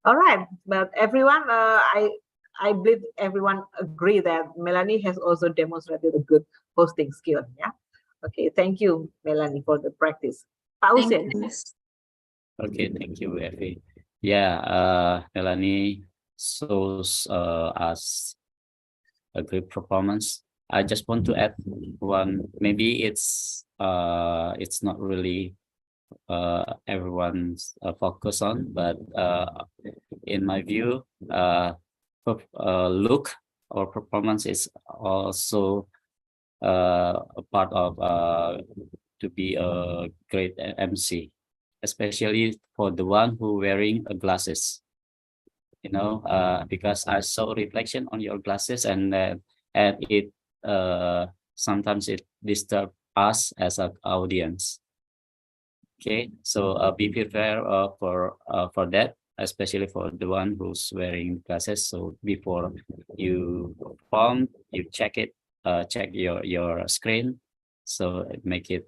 Speaker 2: All right, but everyone, I believe everyone agree that Melanie has also demonstrated a good hosting skill. Yeah. Okay. Thank you, Melanie, for the practice. Pak Hussein.
Speaker 5: Okay, thank you, Effie. Yeah, Melanie shows us a great performance. I just want to add one. Maybe it's not really everyone's focus on, but in my view, look or performance is also a part of to be a great MC, especially for the one who wearing glasses. You know, because I saw reflection on your glasses, and it sometimes it disturb us as an audience. Okay, so be prepared for that, especially for the one who's wearing glasses. So before you perform, you check it, check your screen, so make it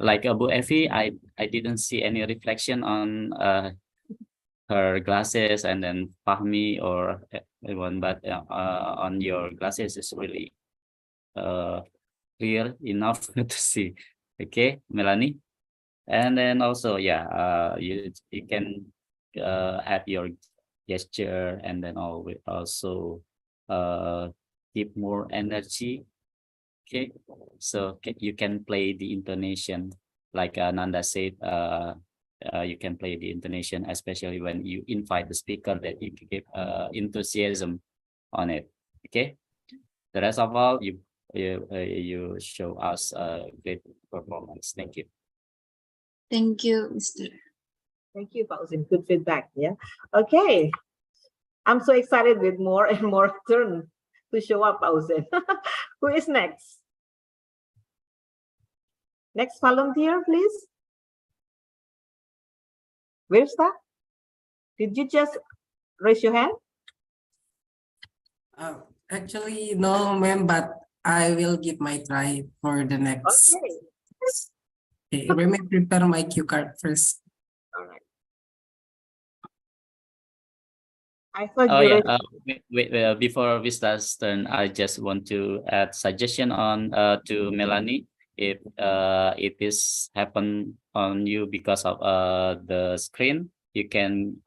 Speaker 5: like Abu Efi. I didn't see any reflection on her glasses, and then Fahmi or everyone, but on your glasses is really clear enough to see. Okay, Melanie. And then also, yeah, you can add your gesture, and then also give more energy. Okay, so you can play the intonation, like Nanda said. You can play the intonation, especially when you invite the speaker, that you give enthusiasm on it. Okay, the rest of all, you show us a great performance. Thank you.
Speaker 1: Thank you, Mr.
Speaker 2: Thank you, Fauzin. Good feedback. Yeah. Okay. I'm so excited with more and more turn to show up, Fauzin. Who is next? Next volunteer, please. Where's that? Did you just raise your hand?
Speaker 12: Actually, no, ma'am, but I will give my try for the next.
Speaker 2: Okay.
Speaker 12: Okay, let me prepare my cue card first.
Speaker 2: All right. I thought
Speaker 5: Oh
Speaker 2: you
Speaker 5: yeah. Wait, before Vista's turn, I just want to add suggestion on to Melanie. If it is happen on you because of the screen, you can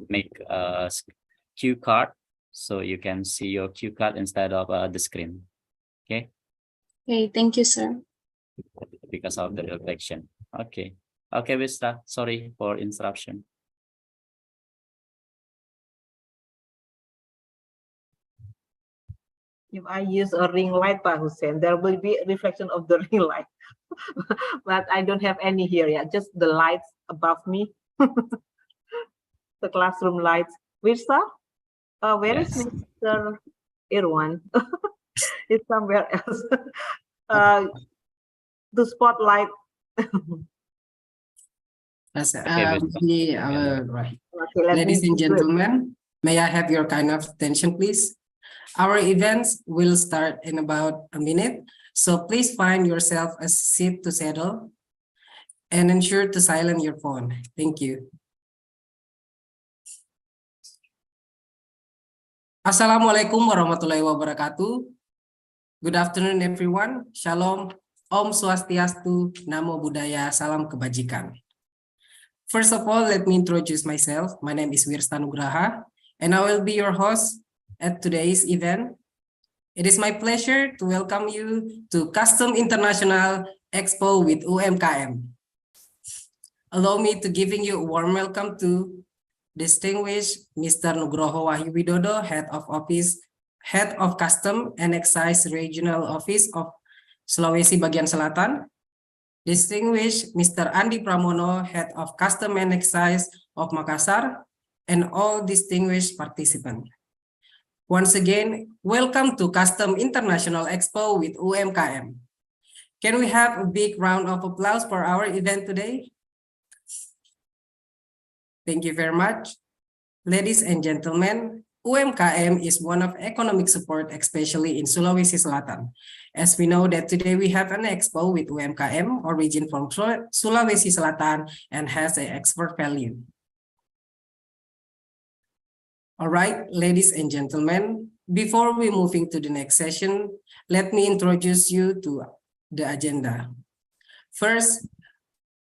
Speaker 5: make a cue card, so you can see your cue card instead of the screen. Okay.
Speaker 1: Okay, thank you, sir.
Speaker 5: Because of the reflection. Okay. Okay, Vista. Sorry for interruption.
Speaker 2: If I use a ring light, Pak Hussein, there will be a reflection of the ring light. But I don't have any here yet, just the lights above me. The classroom lights. Virsa, where is
Speaker 12: Yes.
Speaker 2: Mr. Irwan? It's somewhere else. The spotlight.
Speaker 12: Yes,
Speaker 5: Okay, Vista.
Speaker 12: right.
Speaker 2: Okay, let
Speaker 12: Ladies
Speaker 2: me
Speaker 12: and gentlemen, may I have your kind of attention, please? Our events will start in about a minute, so please find yourself a seat to settle and ensure to silence your phone. Thank you. Assalamualaikum warahmatullahi wabarakatuh. Good afternoon, everyone. Shalom, Om Swastiastu, Namo Buddhaya, Salam Kebajikan. First of all, let me introduce myself. My name is Wirsta Nugraha, and I will be your host at today's event. It is my pleasure to welcome you to Custom International Expo with UMKM. Allow me to giving you a warm welcome to distinguished Mr. Nugroho Wahyu Widodo, Head of Custom and Excise Regional Office of Sulawesi Bagian Selatan. Distinguished Mr. Andi Pramono, Head of Custom and Excise of Makassar, and all distinguished participants. Once again, welcome to Custom International Expo with UMKM. Can we have a big round of applause for our event today? Thank you very much. Ladies and gentlemen, UMKM is one of economic support, especially in Sulawesi Selatan. As we know that today we have an expo with UMKM, origin from Sulawesi Selatan, and has an export value. All right, ladies and gentlemen, before we moving to the next session, let me introduce you to the agenda. First,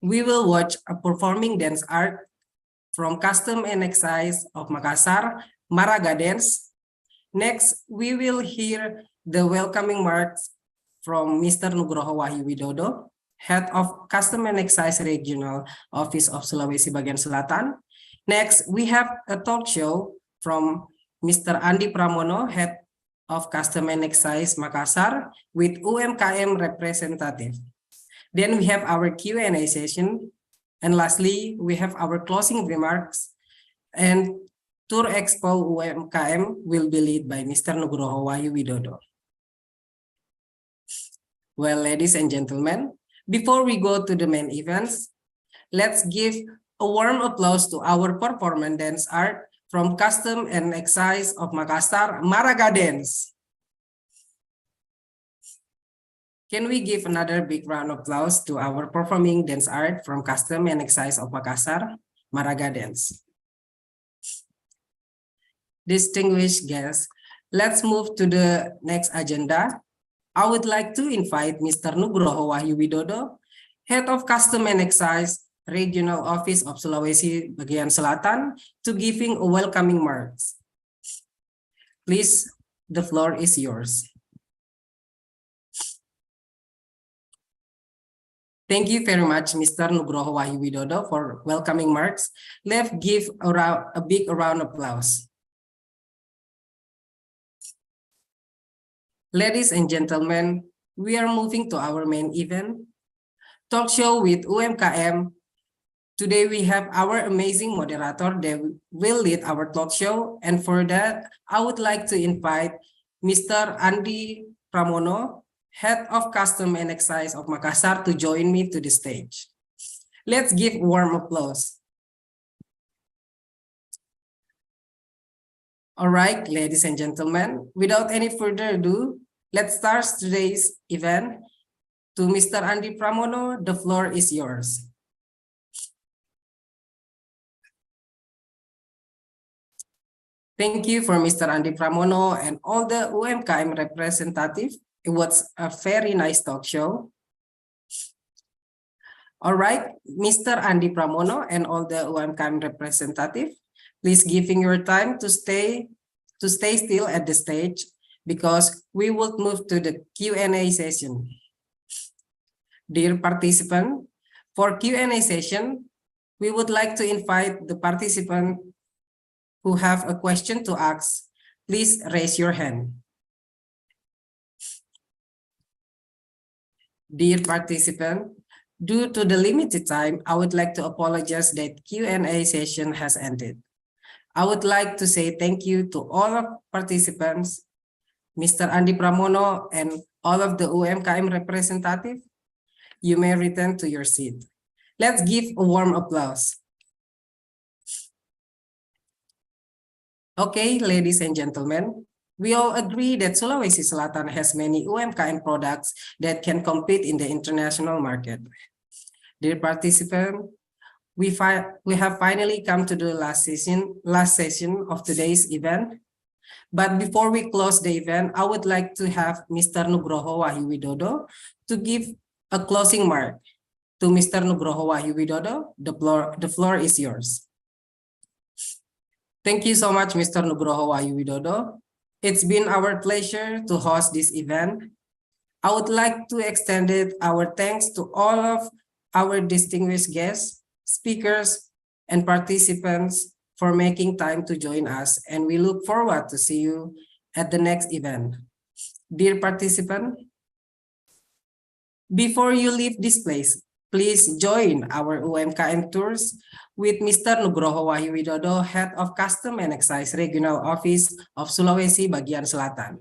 Speaker 12: we will watch a performing dance art from Custom and Excise of Makassar, Maraga Dance. Next, we will hear the welcoming remarks from Mr. Nugroho Wahyu Widodo, Head of Custom and Excise Regional Office of Sulawesi Bagian Selatan. Next, we have a talk show from Mr. Andi Pramono, Head of Custom and Excise Makassar with UMKM representative. Then we have our Q&A session. And lastly, we have our closing remarks. And Tour Expo UMKM will be led by Mr. Nugroho Wahyu Widodo. Well, ladies and gentlemen, before we go to the main events, let's give a warm applause to our performance dance art from Custom and Excise of Makassar, Maraga Dance. Can we give another big round of applause to our performing dance art from Custom and Excise of Makassar, Maraga Dance? Distinguished guests, let's move to the next agenda. I would like to invite Mr. Nugroho Wahyu Widodo, Head of Custom and Excise, Regional Office of Sulawesi Bagian Selatan, to giving a welcoming remarks. Please, the floor is yours. Thank you very much, Mr. Nugroho Wahyu Widodo, for welcoming remarks. Let's give a big round of applause. Ladies and gentlemen, we are moving to our main event, Talk Show with UMKM. Today we have our amazing moderator that will lead our talk show. And for that, I would like to invite Mr. Andi Pramono, Head of Custom and Excise of Makassar, to join me to the stage. Let's give warm applause. All right, ladies and gentlemen, without any further ado, let's start today's event. To Mr. Andi Pramono, the floor is yours. Thank you for Mr. Andi Pramono and all the UMKM representative. It was a very nice talk show. All right, Mr. Andi Pramono and all the UMKM representative, please giving your time to stay still at the stage because we will move to the Q&A session. Dear participant, for Q&A session, we would like to invite the participant who have a question to ask. Please raise your hand. Dear participant, due to the limited time, I would like to apologize that Q&A session has ended. I would like to say thank you to all of participants, Mr. Andi Pramono and all of the UMKM representative. You may return to your seat. Let's give a warm applause. Okay, ladies and gentlemen, we all agree that Sulawesi Selatan has many UMKM products that can compete in the international market. Dear participants, we have finally come to the last session of today's event. But before we close the event, I would like to have Mr. Nugroho Wahyu Widodo to give a closing remark. To Mr. Nugroho Wahyu Widodo, the floor is yours. Thank you so much, Mr. Nugroho Wahyu Widodo. It's been our pleasure to host this event. I would like to extend our thanks to all of our distinguished guests, speakers, and participants for making time to join us, and we look forward to see you at the next event. Dear participant, before you leave this place, please join our UMKM tours with Mr. Nugroho Wahyu Widodo, Head of Custom and Excise Regional Office of Sulawesi Bagian Selatan.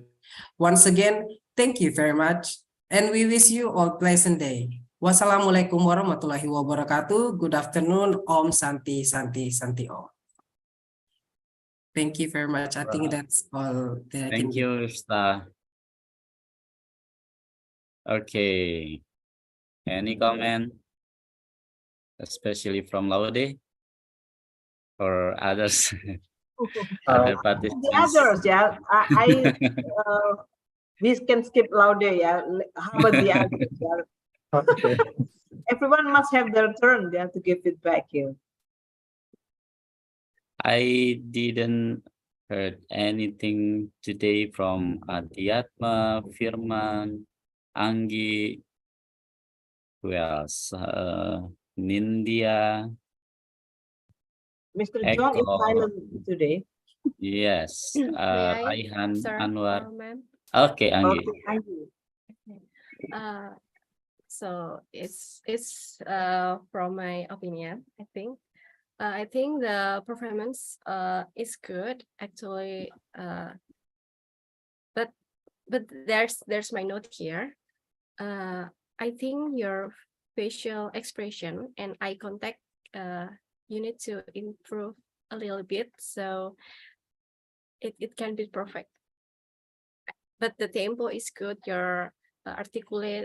Speaker 12: Once again, thank you very much, and we wish you all pleasant day. Wassalamualaikum warahmatullahi wabarakatuh. Good afternoon. Om Santi Santi Santi Om. Thank you very much. I think that's all that I can
Speaker 5: Thank you, Star. Okay. Any comment, especially from Laude or others? Other
Speaker 2: The
Speaker 5: participants.
Speaker 2: others, yeah. We can skip louder, yeah. How about the others? Yeah?
Speaker 11: Okay.
Speaker 2: Everyone must have their turn, yeah, to give feedback here.
Speaker 5: I didn't heard anything today from Adiatma, Firman, Anggi, who else? Nindya,
Speaker 2: Mr. John is
Speaker 5: Eko.
Speaker 2: silent today.
Speaker 5: Yes.
Speaker 6: May I,
Speaker 5: Raihan
Speaker 6: sir
Speaker 5: Anwar.
Speaker 6: or ma'am?
Speaker 5: Okay, Anggi.
Speaker 2: Okay, thank you.
Speaker 6: So it's from my opinion, I think the performance is good actually, but there's my note here. I think your facial expression and eye contact you need to improve a little bit, so it can be perfect. But the tempo is good, your articulation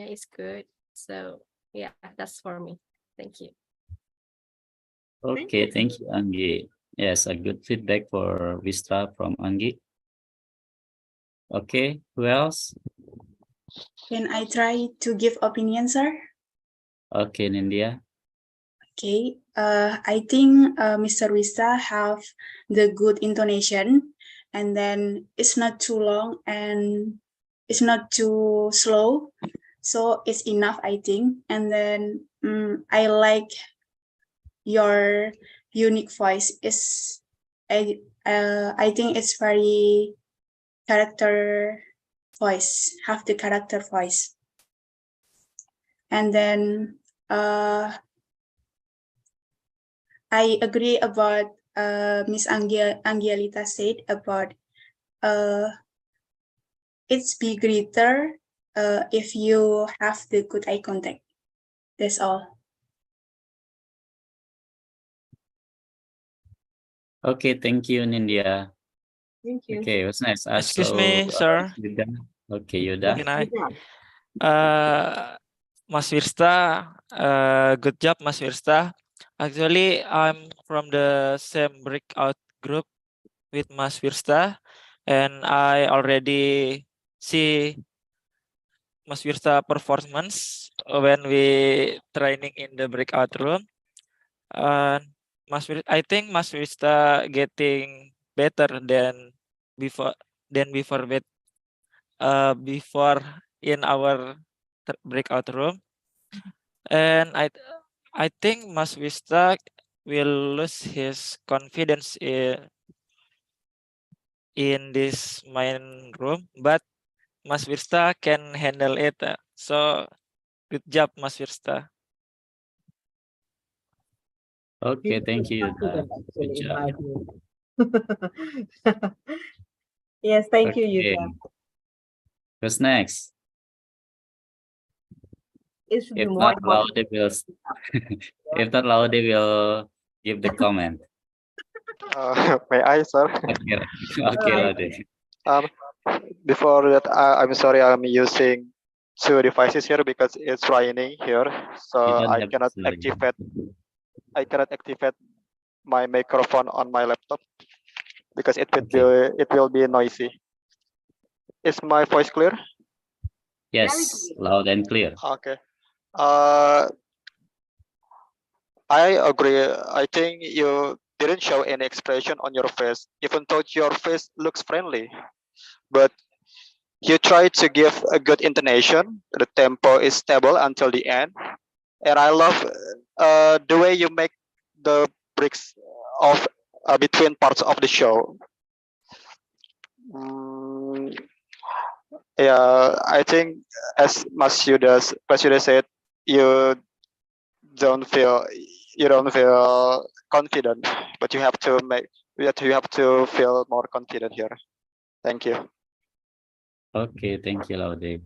Speaker 6: is good. So yeah, that's for me. Thank you.
Speaker 5: Okay, thank you, Anggi. Yes, a good feedback for Vista from Anggi. Okay, who else?
Speaker 13: Can I try to give opinion, sir?
Speaker 5: Okay, Nindya.
Speaker 13: Okay, I think Mr. Wista have the good intonation, and then it's not too long and it's not too slow, so it's enough, I think. And then I like your unique voice. I think it's very character voice, have the character voice. And then I agree about Miss Angelita said about it's be greater if you have the good eye contact. That's all.
Speaker 5: Okay, thank you, Nindya.
Speaker 2: Thank you.
Speaker 5: Okay, what's next?
Speaker 14: Excuse me, sir.
Speaker 5: Yuda. Okay, Yuda.
Speaker 14: Can I? Mas Wirsta, good job, Mas Wirsta. Actually, I'm from the same breakout group with Mas Wirsta, and I already see Mas Wirsta performance when we training in the breakout room. I think Mas Wirsta getting better than before before in our breakout room, and I think Mas Wista will lose his confidence in this main room, but Mas Wista can handle it. So good job, Mas Wista.
Speaker 5: Okay, thank you, Yuda. Good job.
Speaker 2: Yes, thank you,
Speaker 5: Okay.
Speaker 2: Yuda.
Speaker 5: What's next?
Speaker 2: It should be
Speaker 5: If
Speaker 2: more
Speaker 5: not, Laude will. If not, Laude will give the comment.
Speaker 3: May I, sir?
Speaker 5: Okay, okay, Laude.
Speaker 3: Before that, I'm sorry, I'm using two devices here because it's raining here, so
Speaker 5: You don't
Speaker 3: I
Speaker 5: have
Speaker 3: cannot
Speaker 5: to say.
Speaker 3: activate my microphone on my laptop because it will be noisy. Is my voice clear?
Speaker 5: Yes, loud and clear.
Speaker 3: Okay. I agree. I think you didn't show any expression on your face, even though your face looks friendly. But you try to give a good intonation. The tempo is stable until the end, and I love the way you make the breaks of between parts of the show. Yeah, I think as Mas Yuda said, you don't feel confident, but you have to feel more confident here. Thank you.
Speaker 5: Okay, thank you, Laude.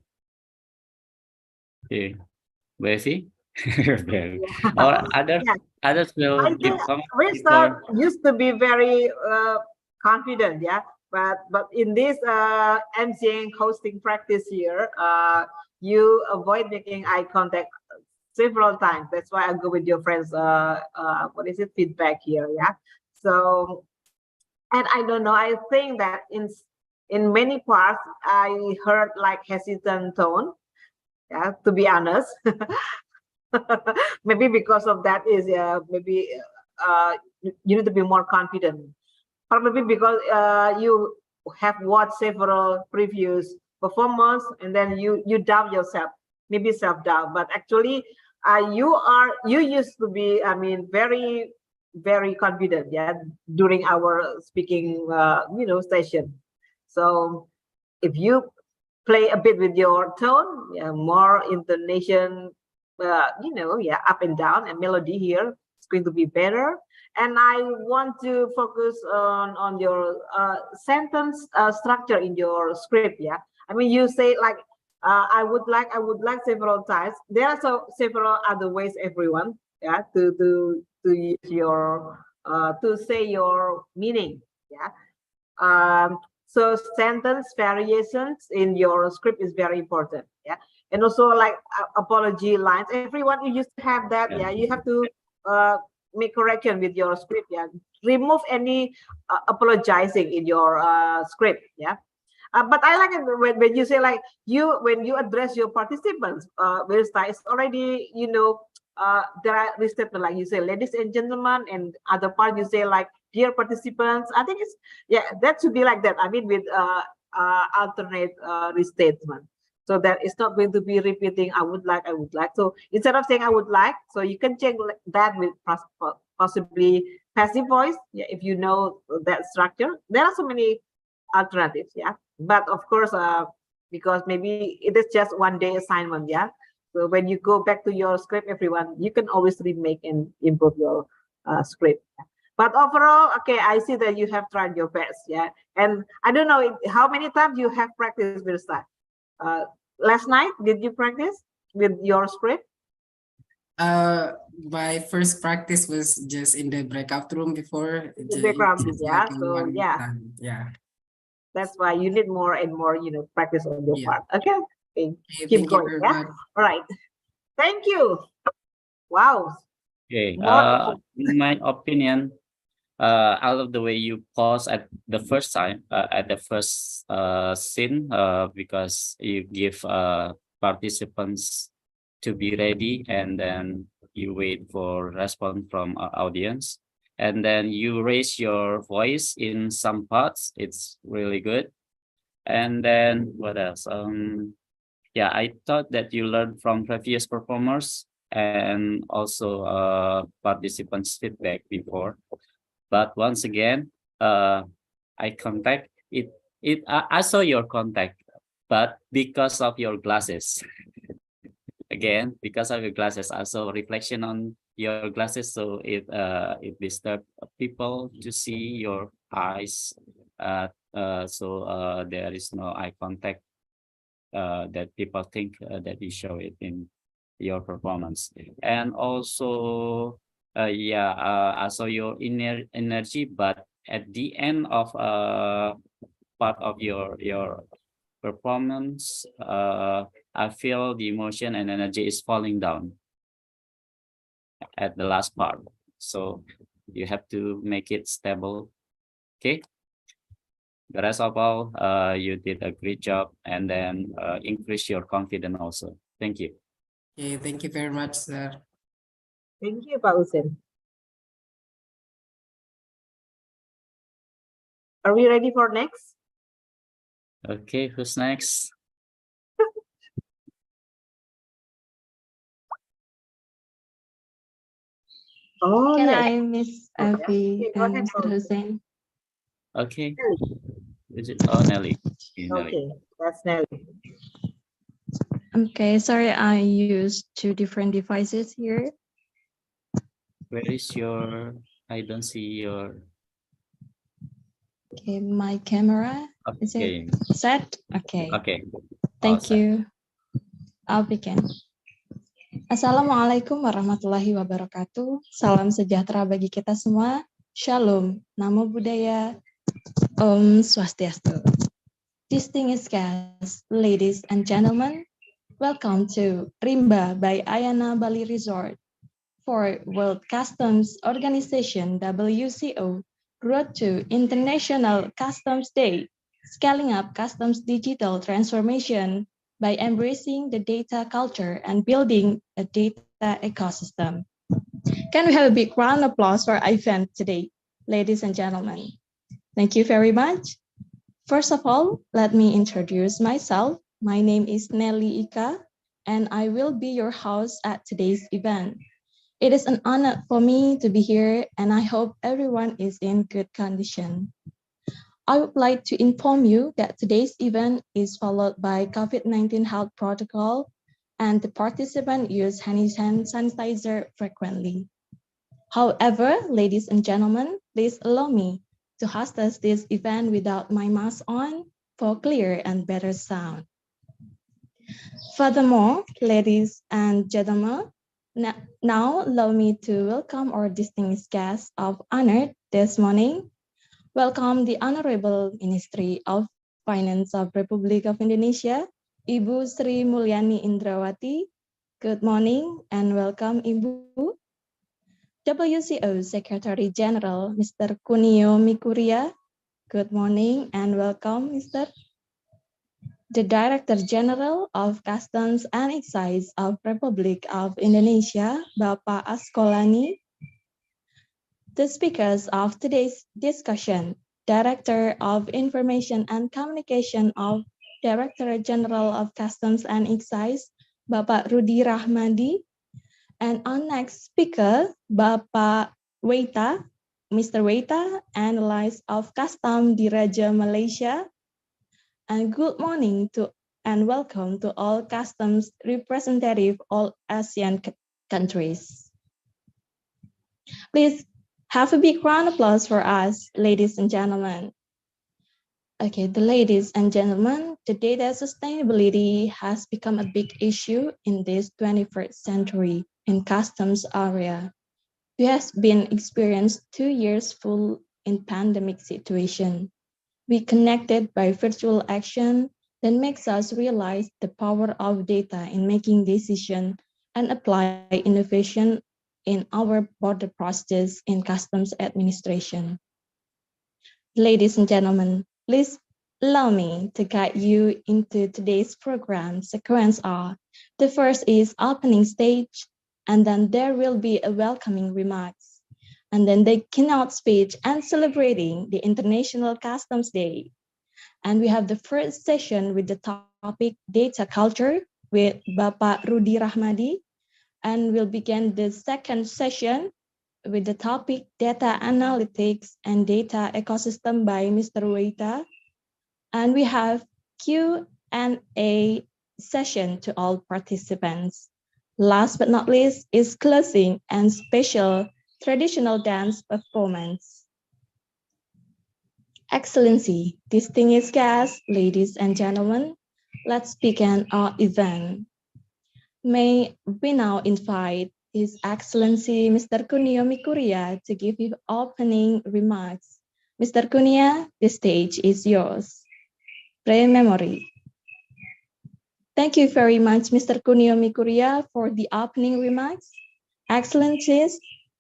Speaker 5: Okay, Besi? Or others will
Speaker 2: I
Speaker 5: give
Speaker 2: think
Speaker 5: comment
Speaker 2: Rista used to be very confident, yeah. But in this MCing hosting practice here, you avoid making eye contact several times. That's why I go with your friends. What is it? Feedback here, yeah. So, and I don't know. I think that in many parts I heard like hesitant tone. Yeah, to be honest. Maybe because of that is maybe you need to be more confident. Probably because you have watched several previous performance and then you doubt yourself, maybe self-doubt. But actually, you used to be, I mean, very very confident, yeah, during our speaking, session. So if you play a bit with your tone, yeah, more intonation, yeah, up and down, and melody here, it's going to be better. And I want to focus on your sentence structure in your script. Yeah, I mean, you say like, I would like several times. There are several other ways, everyone, yeah, to use your to say your meaning. Yeah. So sentence variations in your script is very important. Yeah. And also like apology lines. Everyone, you used to have that. Yeah. You have to make correction with your script. Yeah. Remove any apologizing in your script. Yeah. But I like it when you say like when you address your participants, it's already, there are restatement, like you say, ladies and gentlemen, and other part you say like, dear participants. I think it's, yeah, that should be like that. I mean, with alternate restatement, so that it's not going to be repeating I would like. So instead of saying I would like, so you can check that with possibly passive voice. Yeah, if you know that structure, there are so many alternatives. Yeah, but of course, because maybe it is just one day assignment. Yeah, so when you go back to your script, everyone, you can always remake and improve your script. But overall, okay, I see that you have tried your best. Yeah, and I don't know how many times you have practiced with that. Last night, did you practice with your script?
Speaker 12: My first practice was just in the breakout room before.
Speaker 2: The background, yeah. So yeah,
Speaker 12: yeah.
Speaker 2: That's why you need more and more, practice on your part. Okay,
Speaker 12: Okay,
Speaker 2: keep going. Yeah. All right. Thank you. Wow.
Speaker 5: Okay. In my opinion, I love the way you pause at the first time, at the first scene, because you give participants to be ready, and then you wait for response from audience, and then you raise your voice in some parts. It's really good. And then what else? Yeah, I thought that you learned from previous performers and also participants' feedback before. But once again, I contact it. I saw your contact, but because of your glasses, again, because of your glasses, I saw reflection on your glasses, so it disturbed people to see your eyes. So there is no eye contact that people think that you show it in your performance. And also, yeah, I saw your inner energy, but at the end of part of your performance, I feel the emotion and energy is falling down at the last part. So you have to make it stable. Okay. The rest of all, you did a great job, and then increase your confidence also. Thank you.
Speaker 12: Okay, thank you very much, sir.
Speaker 2: Thank you, Pak Hussein. Are we ready for next?
Speaker 5: Okay, who's next?
Speaker 2: Oh,
Speaker 9: Can
Speaker 2: yes.
Speaker 9: I Miss Avi
Speaker 2: Go
Speaker 9: and
Speaker 2: ahead,
Speaker 9: Mr.
Speaker 2: Pak
Speaker 9: Hussein?
Speaker 5: Okay. Is it? Oh, Nelly. Okay, Nelly.
Speaker 2: Okay, that's Nelly.
Speaker 9: Okay, sorry, I used two different devices here.
Speaker 5: Where is your? I don't see your.
Speaker 9: Okay, my camera. Is
Speaker 5: Okay.
Speaker 9: it set? Okay.
Speaker 5: Okay.
Speaker 9: Thank you. I'll begin. Assalamualaikum warahmatullahi wabarakatuh. Salam sejahtera bagi kita semua. Shalom. Namo Buddhaya. Om Swastiastu. Distinguished guests, ladies and gentlemen, welcome to Rimba by Ayana Bali Resort for World Customs Organization WCO Road to International Customs Day, scaling up customs digital transformation by embracing the data culture and building a data ecosystem. Can we have a big round of applause for our event today, ladies and gentlemen? Thank you very much. First of all, let me introduce myself. My name is Nelly Ika, and I will be your host at today's event. It is an honor for me to be here, and I hope everyone is in good condition. I would like to inform you that today's event is followed by COVID-19 health protocol, and the participants use hand sanitizer frequently. However, ladies and gentlemen, please allow me to host this event without my mask on for clear and better sound. Furthermore, ladies and gentlemen, now allow me to welcome our distinguished guests of honor this morning. Welcome the Honorable Ministry of Finance of Republic of Indonesia, Ibu Sri Mulyani Indrawati. Good morning and welcome, Ibu. WCO Secretary General, Mr. Kunio Mikuria. Good morning and welcome, Mr. The Director General of Customs and Excise of Republic of Indonesia, Bapak Askolani. The speakers of today's discussion, Director of Information and Communication of Director General of Customs and Excise, Bapak Rudi Rahmadi, and our next speaker, Bapak Weita, Mr. Weita, Analyst of Custom Diraja Malaysia. And good morning to and welcome to all customs representative all ASEAN countries. Please have a big round of applause for us, ladies and gentlemen. Okay, the ladies and gentlemen, the data sustainability has become a big issue in this 21st century in customs area. We have been experienced 2 years full in pandemic situation. We connected by virtual action that makes us realize the power of data in making decisions and apply innovation in our border process in customs administration. Ladies and gentlemen, please allow me to guide you into today's program sequence are. The first is opening stage, and then there will be a welcoming remarks, and then the keynote speech and celebrating the International Customs Day. And we have the first session with the topic data culture with Bapak Rudi Rahmadi, and we'll begin the second session with the topic data analytics and data ecosystem by Mr. Weita. And we have Q&A session to all participants. Last but not least is closing and special traditional dance performance. Excellency, distinguished guests, ladies and gentlemen, let's begin our event. May we now invite His Excellency Mr. Kunio Mikuria to give his opening remarks. Mr. Kunia, the stage is yours. Pre-memory. Thank you very much, Mr. Kunio Mikuria, for the opening remarks. Excellencies,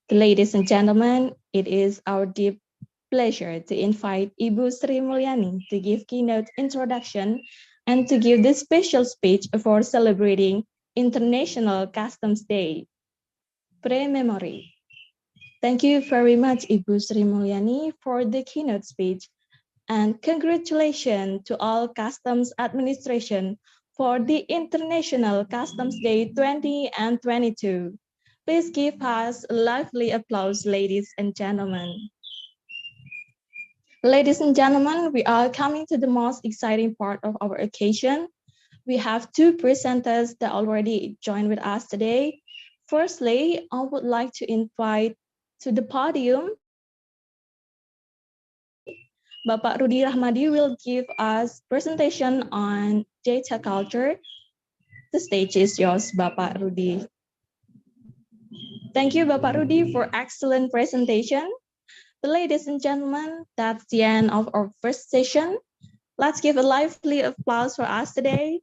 Speaker 9: ladies and gentlemen, it is our deep pleasure to invite Ibu Sri Mulyani to give keynote introduction and to give this special speech for celebrating International Customs Day. Pre-memory. Thank you very much, Ibu Sri Mulyani, for the keynote speech, and congratulations to all Customs Administration for the International Customs Day 20 and 22. Please give us a lively applause, ladies and gentlemen. Ladies and gentlemen, we are coming to the most exciting part of our occasion. We have two presenters that already joined with us today. Firstly, I would like to invite to the podium Bapak Rudi Rahmadi will give us presentation on data culture. The stage is yours, Bapak Rudi. Thank you, Bapak Rudi, for excellent presentation. Ladies and gentlemen, that's the end of our first session. Let's give a lively applause for us today.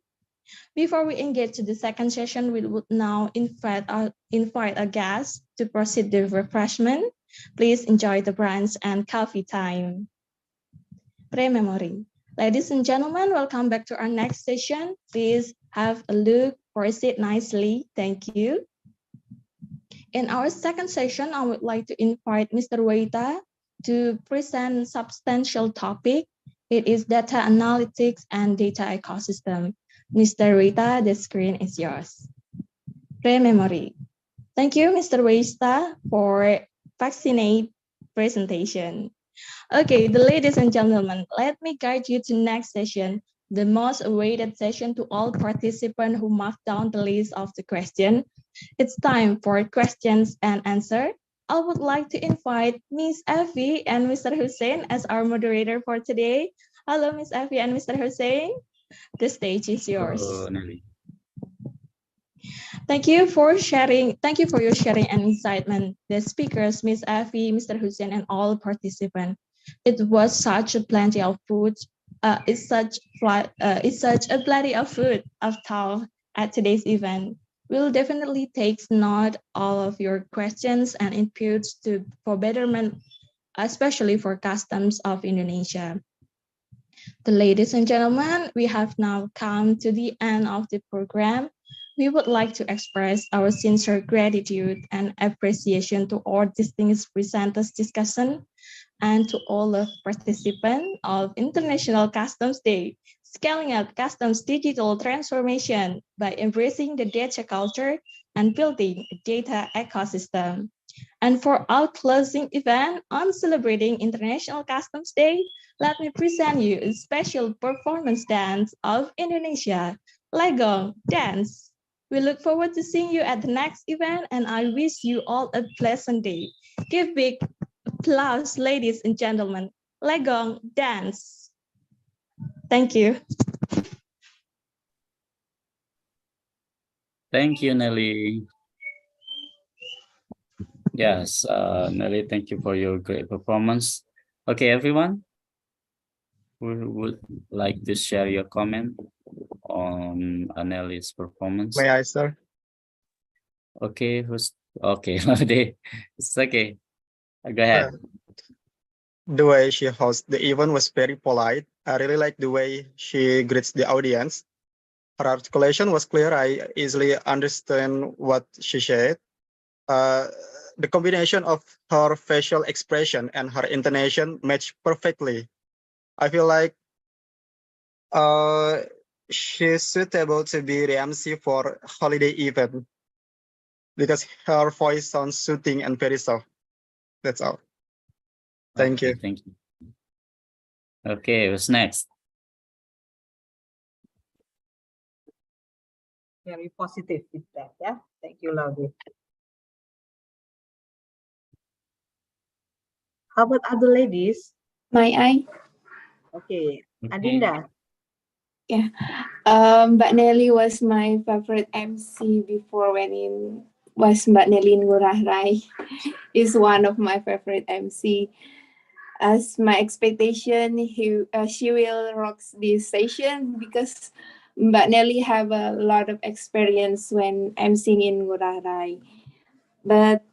Speaker 9: Before we engage to the second session, we would now invite our guests to proceed the refreshment. Please enjoy the brunch and coffee time. Pre-memory. Ladies and gentlemen, welcome back to our next session. Please have a look or sit nicely. Thank you. In our second session, I would like to invite Mr. Weita to present substantial topic. It is data analytics and data ecosystem. Mr. Weita, the screen is yours. Pre-memory. Thank you, Mr. Weista, for fascinating presentation. Okay, the ladies and gentlemen, let me guide you to next session, the most awaited session to all participants who marked down the list of the question. It's time for questions and answer. I would like to invite Miss Effie and Mr. Hussein as our moderator for today. Hello, Miss Effie and Mr. Hussein. The stage is yours.
Speaker 5: Oh, Nelly.
Speaker 9: Thank you for sharing. Thank you for your sharing and excitement. The speakers, Miss Effie, Mr. Hussein, and all participants. It was such a plenty of food. It's such a plenty of food of thought at today's event. We'll definitely take note all of your questions and inputs for betterment, especially for customs of Indonesia. The ladies and gentlemen, we have now come to the end of the program. We would like to express our sincere gratitude and appreciation to all distinguished presenters discussion and to all the participants of International Customs Day, scaling up customs digital transformation by embracing the data culture and building a data ecosystem. And for our closing event on celebrating International Customs Day, let me present you a special performance dance of Indonesia, Legong Dance. We look forward to seeing you at the next event, and I wish you all a pleasant day. Give big applause, ladies and gentlemen. Legong Dance. Thank you.
Speaker 5: Thank you, Nelly. Yes, Nelly, thank you for your great performance. Okay, everyone, who would like to share your comment on Nelly's performance?
Speaker 3: May I, sir?
Speaker 5: Okay, okay? It's okay. Go ahead.
Speaker 3: The way she hosts the event was very polite. I really like the way she greets the audience. Her articulation was clear. I easily understand what she said. The combination of her facial expression and her intonation matched perfectly. I feel like she's suitable to be the MC for holiday event because her voice sounds soothing and very soft. That's all. Thank you.
Speaker 5: Thank you. Okay, what's next?
Speaker 2: Very positive feedback, yeah. Thank you, Laudi. How about other ladies?
Speaker 4: May I?
Speaker 2: Okay, Adinda.
Speaker 4: Yeah, Mbak Nelly was my favorite MC before when in was Mbak Nelly in Ngurah Rai. Is one of my favorite MC. As my expectation, she will rock this session because Mbak Nelly have a lot of experience when emceeing in Ngurah Rai. But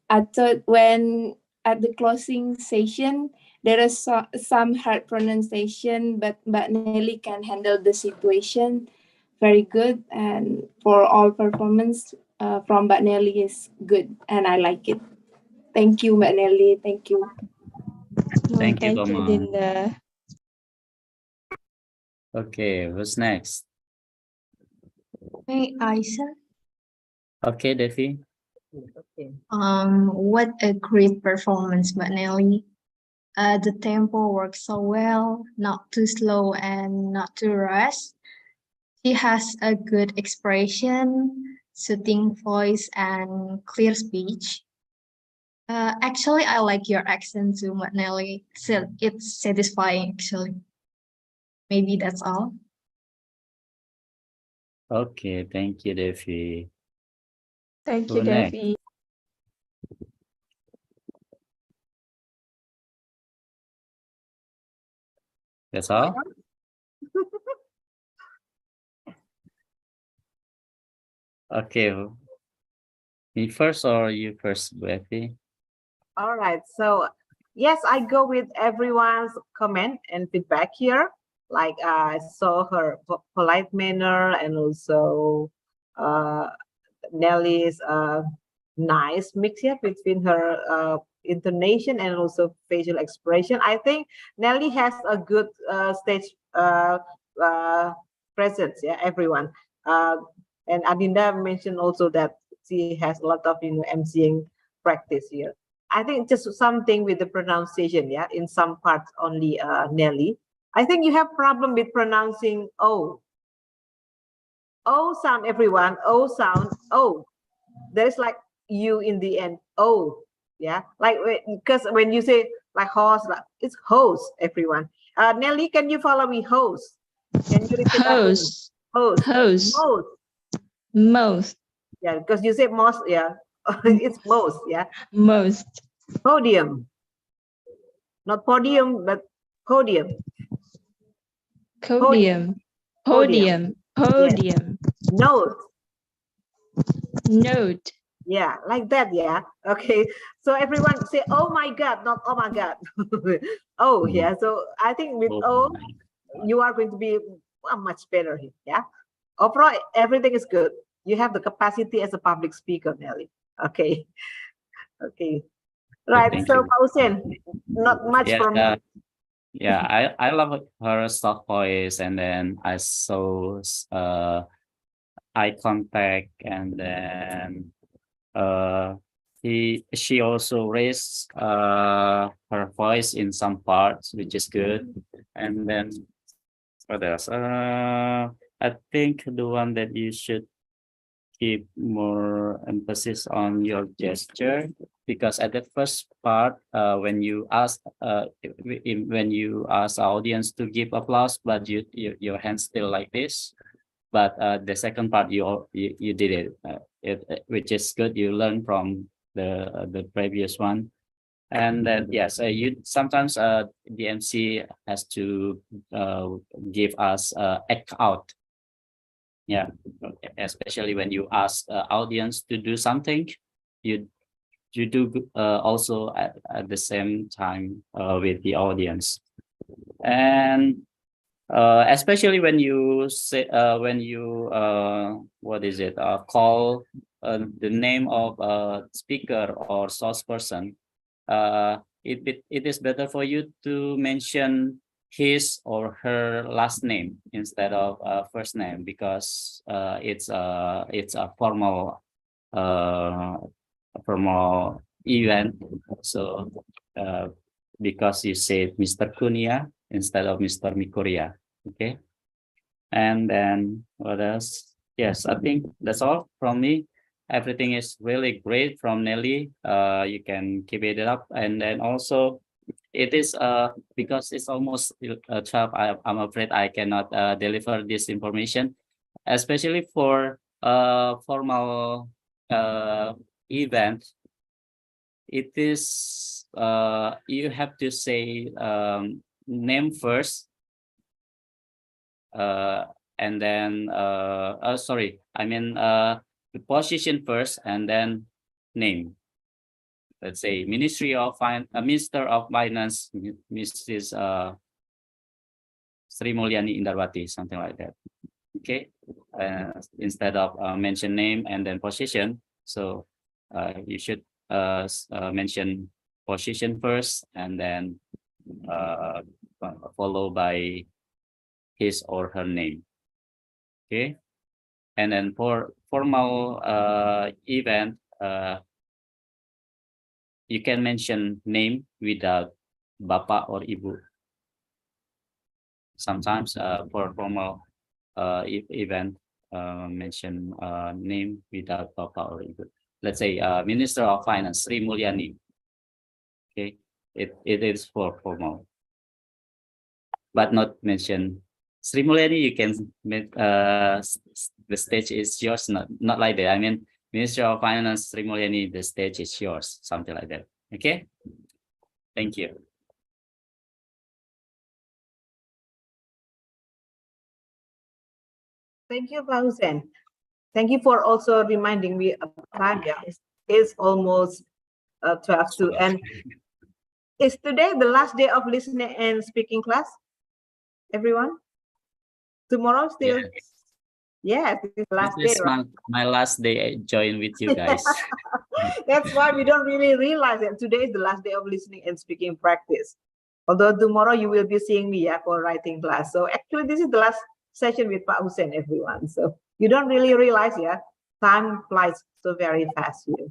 Speaker 4: I thought when at the closing session, there is some hard pronunciation, but Mbak Nelly can handle the situation very good. And for all performance from Mbak Nelly is good, and I like it. Thank you, Mbak Nelly. Thank you.
Speaker 5: Thank you, Toma.
Speaker 9: Dinda.
Speaker 5: Okay, what's next?
Speaker 15: May I, sir?
Speaker 5: Okay, Devi.
Speaker 2: Okay.
Speaker 15: What a great performance, Mbak Nelly. The tempo works so well, not too slow and not too rushed. She has a good expression, soothing voice, and clear speech. Actually, I like your accent too, Mbak Nelly. It's satisfying, actually. Maybe that's all.
Speaker 5: Okay, thank you, Devi.
Speaker 9: Thank
Speaker 5: Who
Speaker 9: you,
Speaker 5: next?
Speaker 9: Devi.
Speaker 5: That's all? Okay. Me first or you first, Devi?
Speaker 2: All right, so yes, I go with everyone's comment and feedback here. Like I saw her polite manner and also Nelly's nice mix here between her intonation and also facial expression. I think Nelly has a good stage presence, yeah, everyone. And Adinda mentioned also that she has a lot of emceeing practice here. I think just something with the pronunciation, yeah, in some parts only, Nelly. I think you have problem with pronouncing O. O sound, everyone. O sound. O. There's like U in the end. O. Yeah, like because when you say like horse, like, it's hose, everyone. Nelly, can you follow me? Hose. Can you repeat after me?
Speaker 9: Hose.
Speaker 2: Hose.
Speaker 9: Hose.
Speaker 2: Most.
Speaker 9: Most.
Speaker 2: Yeah, because you say most, yeah. It's most, yeah.
Speaker 9: Most.
Speaker 2: Podium. Not podium, but podium.
Speaker 9: Podium. Podium. Podium.
Speaker 2: Yes. Note.
Speaker 9: Note.
Speaker 2: Yeah, like that, yeah. Okay. So everyone say, oh my God, not oh my God. Oh, yeah. So I think with O, you are going to be much better here, yeah. Overall, everything is good. You have the capacity as a public speaker, Nelly. Okay. Okay. Right.
Speaker 5: Thank
Speaker 2: So,
Speaker 5: you.
Speaker 2: Pausen, not much from me.
Speaker 5: Yeah, I love her soft voice, and then I saw eye contact, and then she also raised her voice in some parts, which is good. And then what else? I think the one that you should keep more emphasis on your gesture, because at the first part, when you ask when you ask the audience to give applause, but your hands still like this. But the second part, you did it, which is good. You learn from the previous one. And then yes, you sometimes the MC has to give us act out. Yeah, especially when you ask audience to do something, you do also at the same time with the audience. And especially when you say when you what is it call the name of a speaker or source person, it is better for you to mention his or her last name instead of first name, because it's a formal event. So because you say Mr. Kunia instead of Mr. Mikoria. Okay. And then what else? Yes, I think that's all from me. Everything is really great from Nelly. You can keep it up. And then also it is because it's almost 12, I'm afraid I cannot deliver this information, especially for formal event. It is you have to say name first, and then sorry, I mean the position first and then name. Let's say Ministry of Minister of Finance, Mrs. Sri Mulyani Indarwati, something like that. Okay, instead of mention name and then position, so you should mention position first and then followed by his or her name. Okay, and then for formal event, you can mention name without Bapak or Ibu. Sometimes for formal event, mention name without Bapak or Ibu. Let's say Minister of Finance, Sri Mulyani. Okay, it is for formal, but not mention Sri Mulyani. You can make the stage is yours, not like that. I mean, Minister of Finance, Sri Mulyani, the stage is yours, something like that. Okay, thank you.
Speaker 2: Thank you, Pausen. Thank you for also reminding me of time. Yeah, it's almost 12 to, and is today the last day of listening and speaking class? Everyone? Tomorrow still? Yes, this is the last day, right?
Speaker 5: My last day I join with you guys.
Speaker 2: That's why we don't really realize that today is the last day of listening and speaking practice. Although tomorrow you will be seeing me for writing class. So actually this is the last session with Pak Hussein, everyone. So you don't really realize, time flies so very fast here.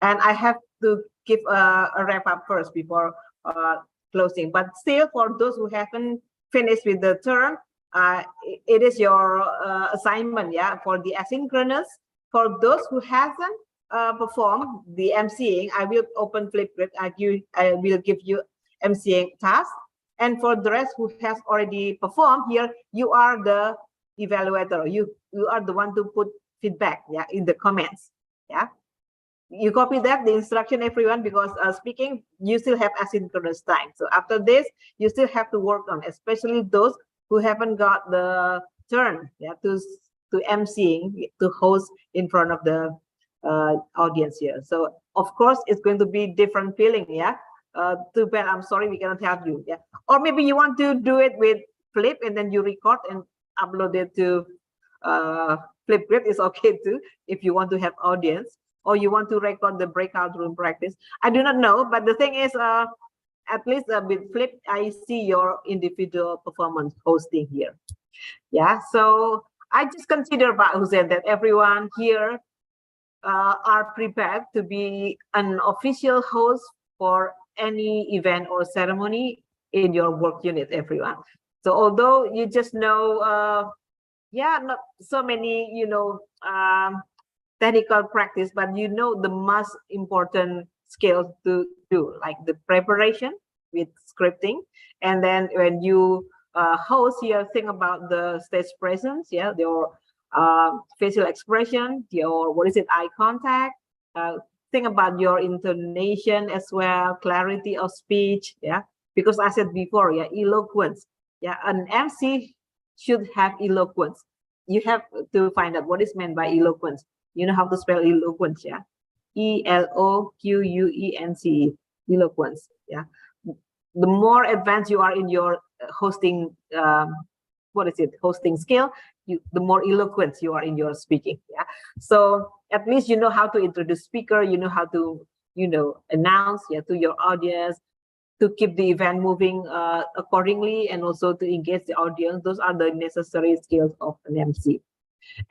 Speaker 2: And I have to give a wrap up first before closing. But still, for those who haven't finished with the term, it is your assignment, yeah, for the asynchronous. For those who hasn't performed the MCing, I will open Flipgrid. I will give you MCing task. And for the rest who has already performed here, you are the evaluator. You are the one to put feedback, yeah, in the comments, yeah. You copy that, the instruction, everyone, because speaking, you still have asynchronous time. So after this, you still have to work on, especially those who haven't got the turn, yeah, to MCing, to host in front of the audience here. So of course, it's going to be different feeling, yeah. Too bad, I'm sorry, we cannot help you, yeah. Or maybe you want to do it with Flip and then you record and upload it to Flipgrid. Is okay too if you want to have audience, or you want to record the breakout room practice. I do not know, but the thing is, at least with Flip, I see your individual performance hosting here. Yeah, so I just consider, Pak Hussein, that everyone here are prepared to be an official host for any event or ceremony in your work unit, everyone. So although you just know, yeah, not so many, you know, technical practice, but you know the most important skills to do, like the preparation with scripting, and then when you host here, think about the stage presence, yeah, your facial expression, your eye contact, think about your intonation as well, clarity of speech, yeah, because I said before, yeah, eloquence, yeah, an MC should have eloquence. You have to find out what is meant by eloquence. You know how to spell eloquence, yeah? ELOQUENCE, eloquence, yeah? The more advanced you are in your hosting, hosting skill, the more eloquent you are in your speaking, yeah? So at least you know how to introduce speaker, you know how to, you know, announce, yeah, to your audience, to keep the event moving accordingly, and also to engage the audience. Those are the necessary skills of an MC.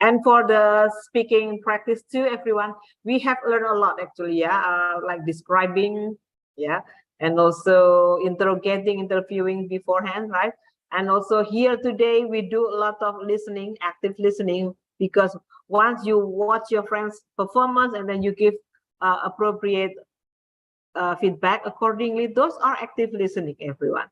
Speaker 2: And for the speaking practice too, everyone, we have learned a lot actually, yeah, like describing, yeah, and also interviewing beforehand, right? And also here today, we do a lot of listening, active listening, because once you watch your friends' performance and then you give appropriate feedback accordingly, those are active listening, everyone.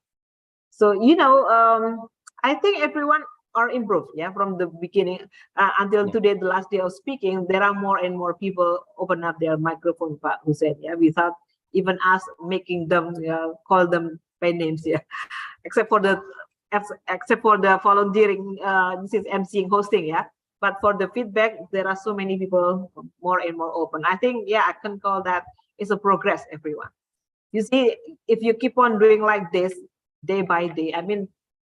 Speaker 2: So, you know, I think everyone are improved, yeah, from the beginning until today, the last day of speaking. There are more and more people open up their microphone, Pak Hussein, yeah, without even us making them call them by names, yeah, except for the volunteering. This is MCing, hosting, yeah. But for the feedback, there are so many people more and more open. I think, yeah, I can call that is a progress, everyone. You see, if you keep on doing like this day by day, I mean,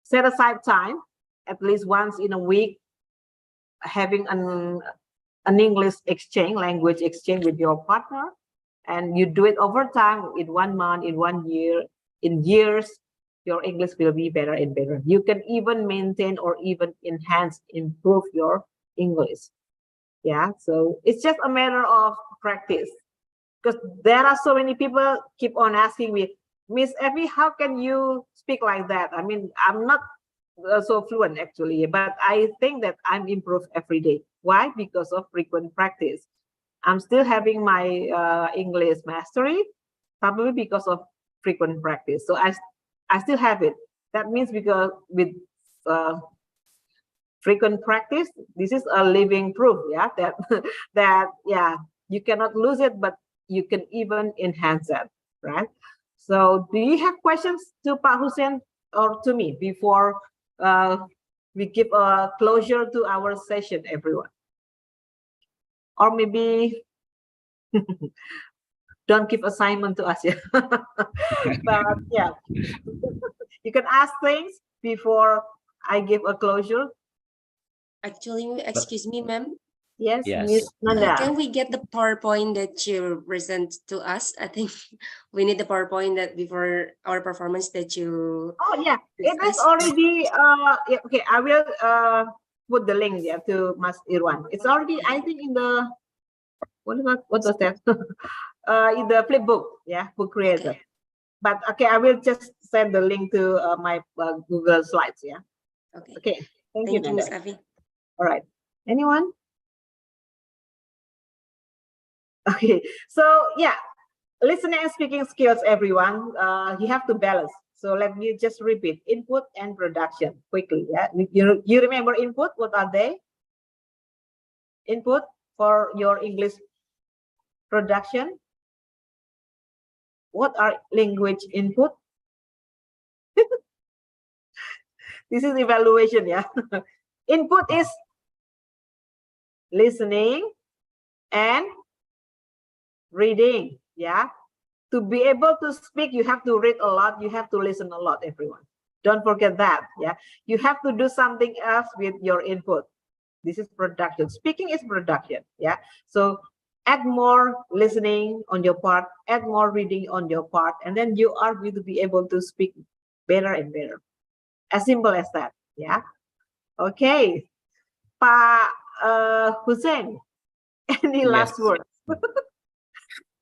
Speaker 2: set aside time, at least once in a week, having an English exchange, language exchange with your partner, and you do it over time, in 1 month, in 1 year, in years, your English will be better and better. You can even maintain or even enhance, improve your English. Yeah, so it's just a matter of practice. Because there are so many people keep on asking me, Miss Effie, how can you speak like that? I mean, I'm not so fluent actually, but I think that I'm improved every day. Why? Because of frequent practice. I'm still having my English mastery, probably because of frequent practice. So I still have it. That means because with frequent practice, this is a living proof, yeah, that that yeah, you cannot lose it, but you can even enhance that, right? So do you have questions to Pak Hussein or to me before we give a closure to our session, everyone? Or maybe don't give assignment to us, yeah. But yeah, you can ask things before I give a closure.
Speaker 8: Actually, excuse me, ma'am.
Speaker 2: Yes,
Speaker 5: Yes.
Speaker 2: Miss Nanda.
Speaker 8: Can we get the PowerPoint that you present to us? I think we need the PowerPoint that before our performance that you.
Speaker 2: Oh yeah, it is already. Yeah, okay, I will put the link to Mas Irwan. It's already, I think, in the what was that? In the flip book, book creator.
Speaker 8: Okay.
Speaker 2: But okay, I will just send the link to my Google Slides. Okay. Thank you,
Speaker 8: Miss
Speaker 2: Nanda.
Speaker 8: Avi.
Speaker 2: All right. Anyone? Okay. So listening and speaking skills, everyone. You have to balance. So let me just repeat: input and production quickly. You remember input? What are they? Input for your English production. What are language input? This is evaluation, Input is listening and reading, To be able to speak, you have to read a lot, you have to listen a lot, everyone. Don't forget that, You have to do something else with your input. This is production. Speaking is production, So add more listening on your part, add more reading on your part, and then you are going to be able to speak better and better. As simple as that, Okay. Pak Hussein, any last words?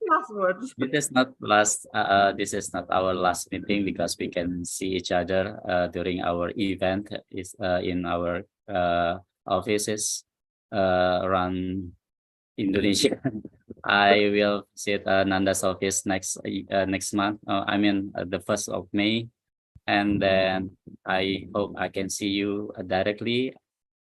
Speaker 2: Last words.
Speaker 5: This is not last. This is not our last meeting because we can see each other during our event is in our offices around Indonesia. I will visit Nanda's office next month. I mean the 1st of May, and then I hope I can see you directly,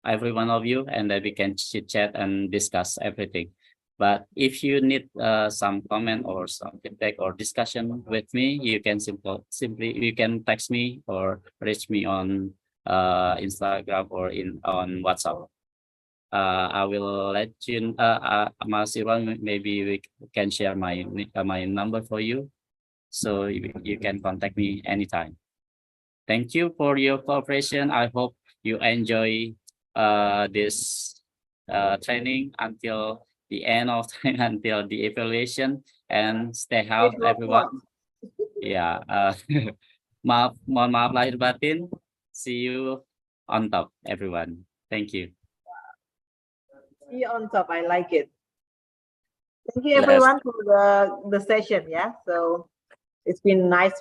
Speaker 5: every one of you, and then we can chit chat and discuss everything. But if you need some comment or some feedback or discussion with me, you can simply you can text me or reach me on Instagram or on WhatsApp. I will let you, Mas Irwan, maybe we can share my number for you, so you can contact me anytime. Thank you for your cooperation. I hope you enjoy this training until the end of time, until the evaluation, and stay healthy, everyone. Mohon maaf lahir batin. See you on top, everyone. Thank you.
Speaker 2: See you on top. I like it. Thank you, everyone, for the session. So it's been nice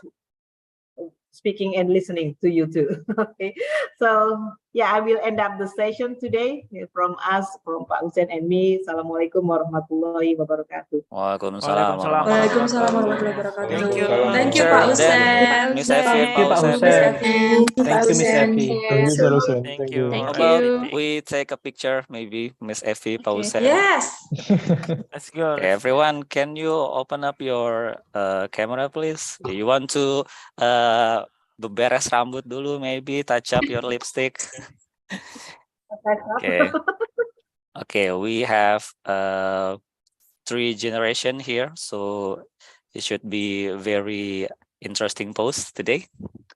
Speaker 2: speaking and listening to you too. Okay, so I will end up the session today from us, from Pak Hussein and me. Assalamualaikum warahmatullahi wabarakatuh.
Speaker 14: Waalaikumsalam.
Speaker 1: Waalaikumsalam warahmatullahi wabarakatuh.
Speaker 14: Thank you.
Speaker 1: Thank you, Pak Hussein.
Speaker 14: Miss Effie and Pak Hussein.
Speaker 11: Thank you, Miss Effie. Thank you, Sir Hussein.
Speaker 14: Thank you.
Speaker 9: Thank
Speaker 14: How about
Speaker 9: you.
Speaker 14: we take a picture, maybe Miss Effie, Pak
Speaker 9: Okay.
Speaker 14: Hussein?
Speaker 1: Yes.
Speaker 14: Let's go. Okay, everyone, can you open up your camera, please? Do you want to beberes rambut dulu, maybe touch up your lipstick? Okay. Okay, we have 3 generation here, so it should be very interesting post today.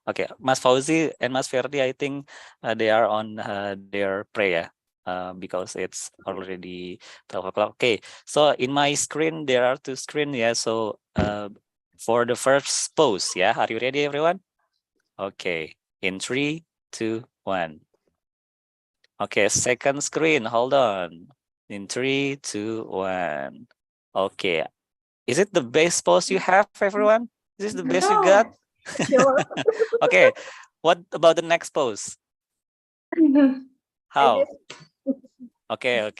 Speaker 14: Okay, Mas Fauzi and Mas Ferdi, I think they are on their prayer because it's already 12 o'clock. Okay, so in my screen, there are 2 screens, so for the first pose, are you ready, everyone? Okay, in 3, 2, 1. Okay, second screen, hold on. In 3, 2, 1. Okay, is it the best pose you have, everyone? Is this the best you got?
Speaker 2: Sure.
Speaker 14: Okay, what about the next pose? How? Okay.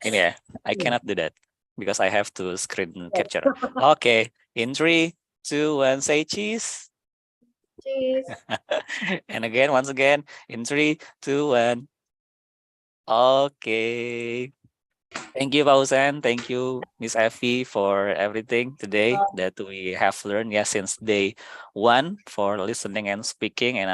Speaker 14: Ini I cannot do that because I have to screen capture. Okay, in 3, 2, 1, say cheese.
Speaker 6: Cheese.
Speaker 14: And again, once again, in 3, 2, 1. Okay. Thank you, Pak Hussein. Thank you, Miss Effie, for everything today that we have learned since day 1 for listening and speaking, and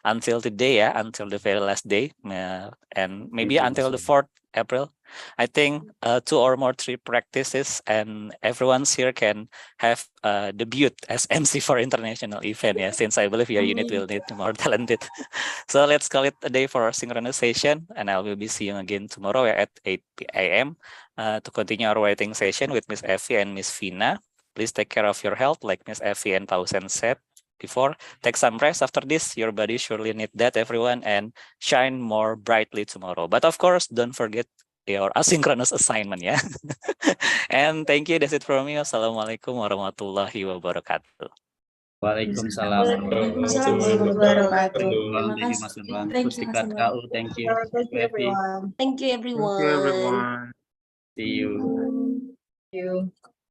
Speaker 14: until today, until the very last day, and maybe until the 4th April. I think 2 or more 3 practices, and everyone's here can have debut as MC for international event. Since I believe your unit will need more talented. So let's call it a day for synchronization, and I will be seeing you again tomorrow at 8 a.m. To continue our writing session with Miss Effie and Miss Vina. Please take care of your health, like Miss Effie and Pak Hussein said.
Speaker 16: before. Take some rest after this. Your body surely need that, everyone, and shine more brightly tomorrow. But of course, don't forget your asynchronous assignment, yeah. And thank you. That's it from me. Assalamualaikum warahmatullahi wabarakatuh.
Speaker 5: Waalaikumsalam
Speaker 1: Waalaikumsalam
Speaker 5: warahmatullahi
Speaker 1: wabarakatuh.
Speaker 5: wabarakatuh.
Speaker 1: Terima
Speaker 5: Thank you,
Speaker 1: kasih.
Speaker 5: Mas Nurwan.
Speaker 1: Thank you, Mas
Speaker 5: Pustikat
Speaker 1: Nurwan.
Speaker 5: KU, thank you.
Speaker 2: Thank you,
Speaker 5: Revi,
Speaker 2: everyone.
Speaker 8: Thank you,
Speaker 7: Thank you,
Speaker 8: everyone.
Speaker 7: everyone.
Speaker 5: see you.
Speaker 2: Thank you.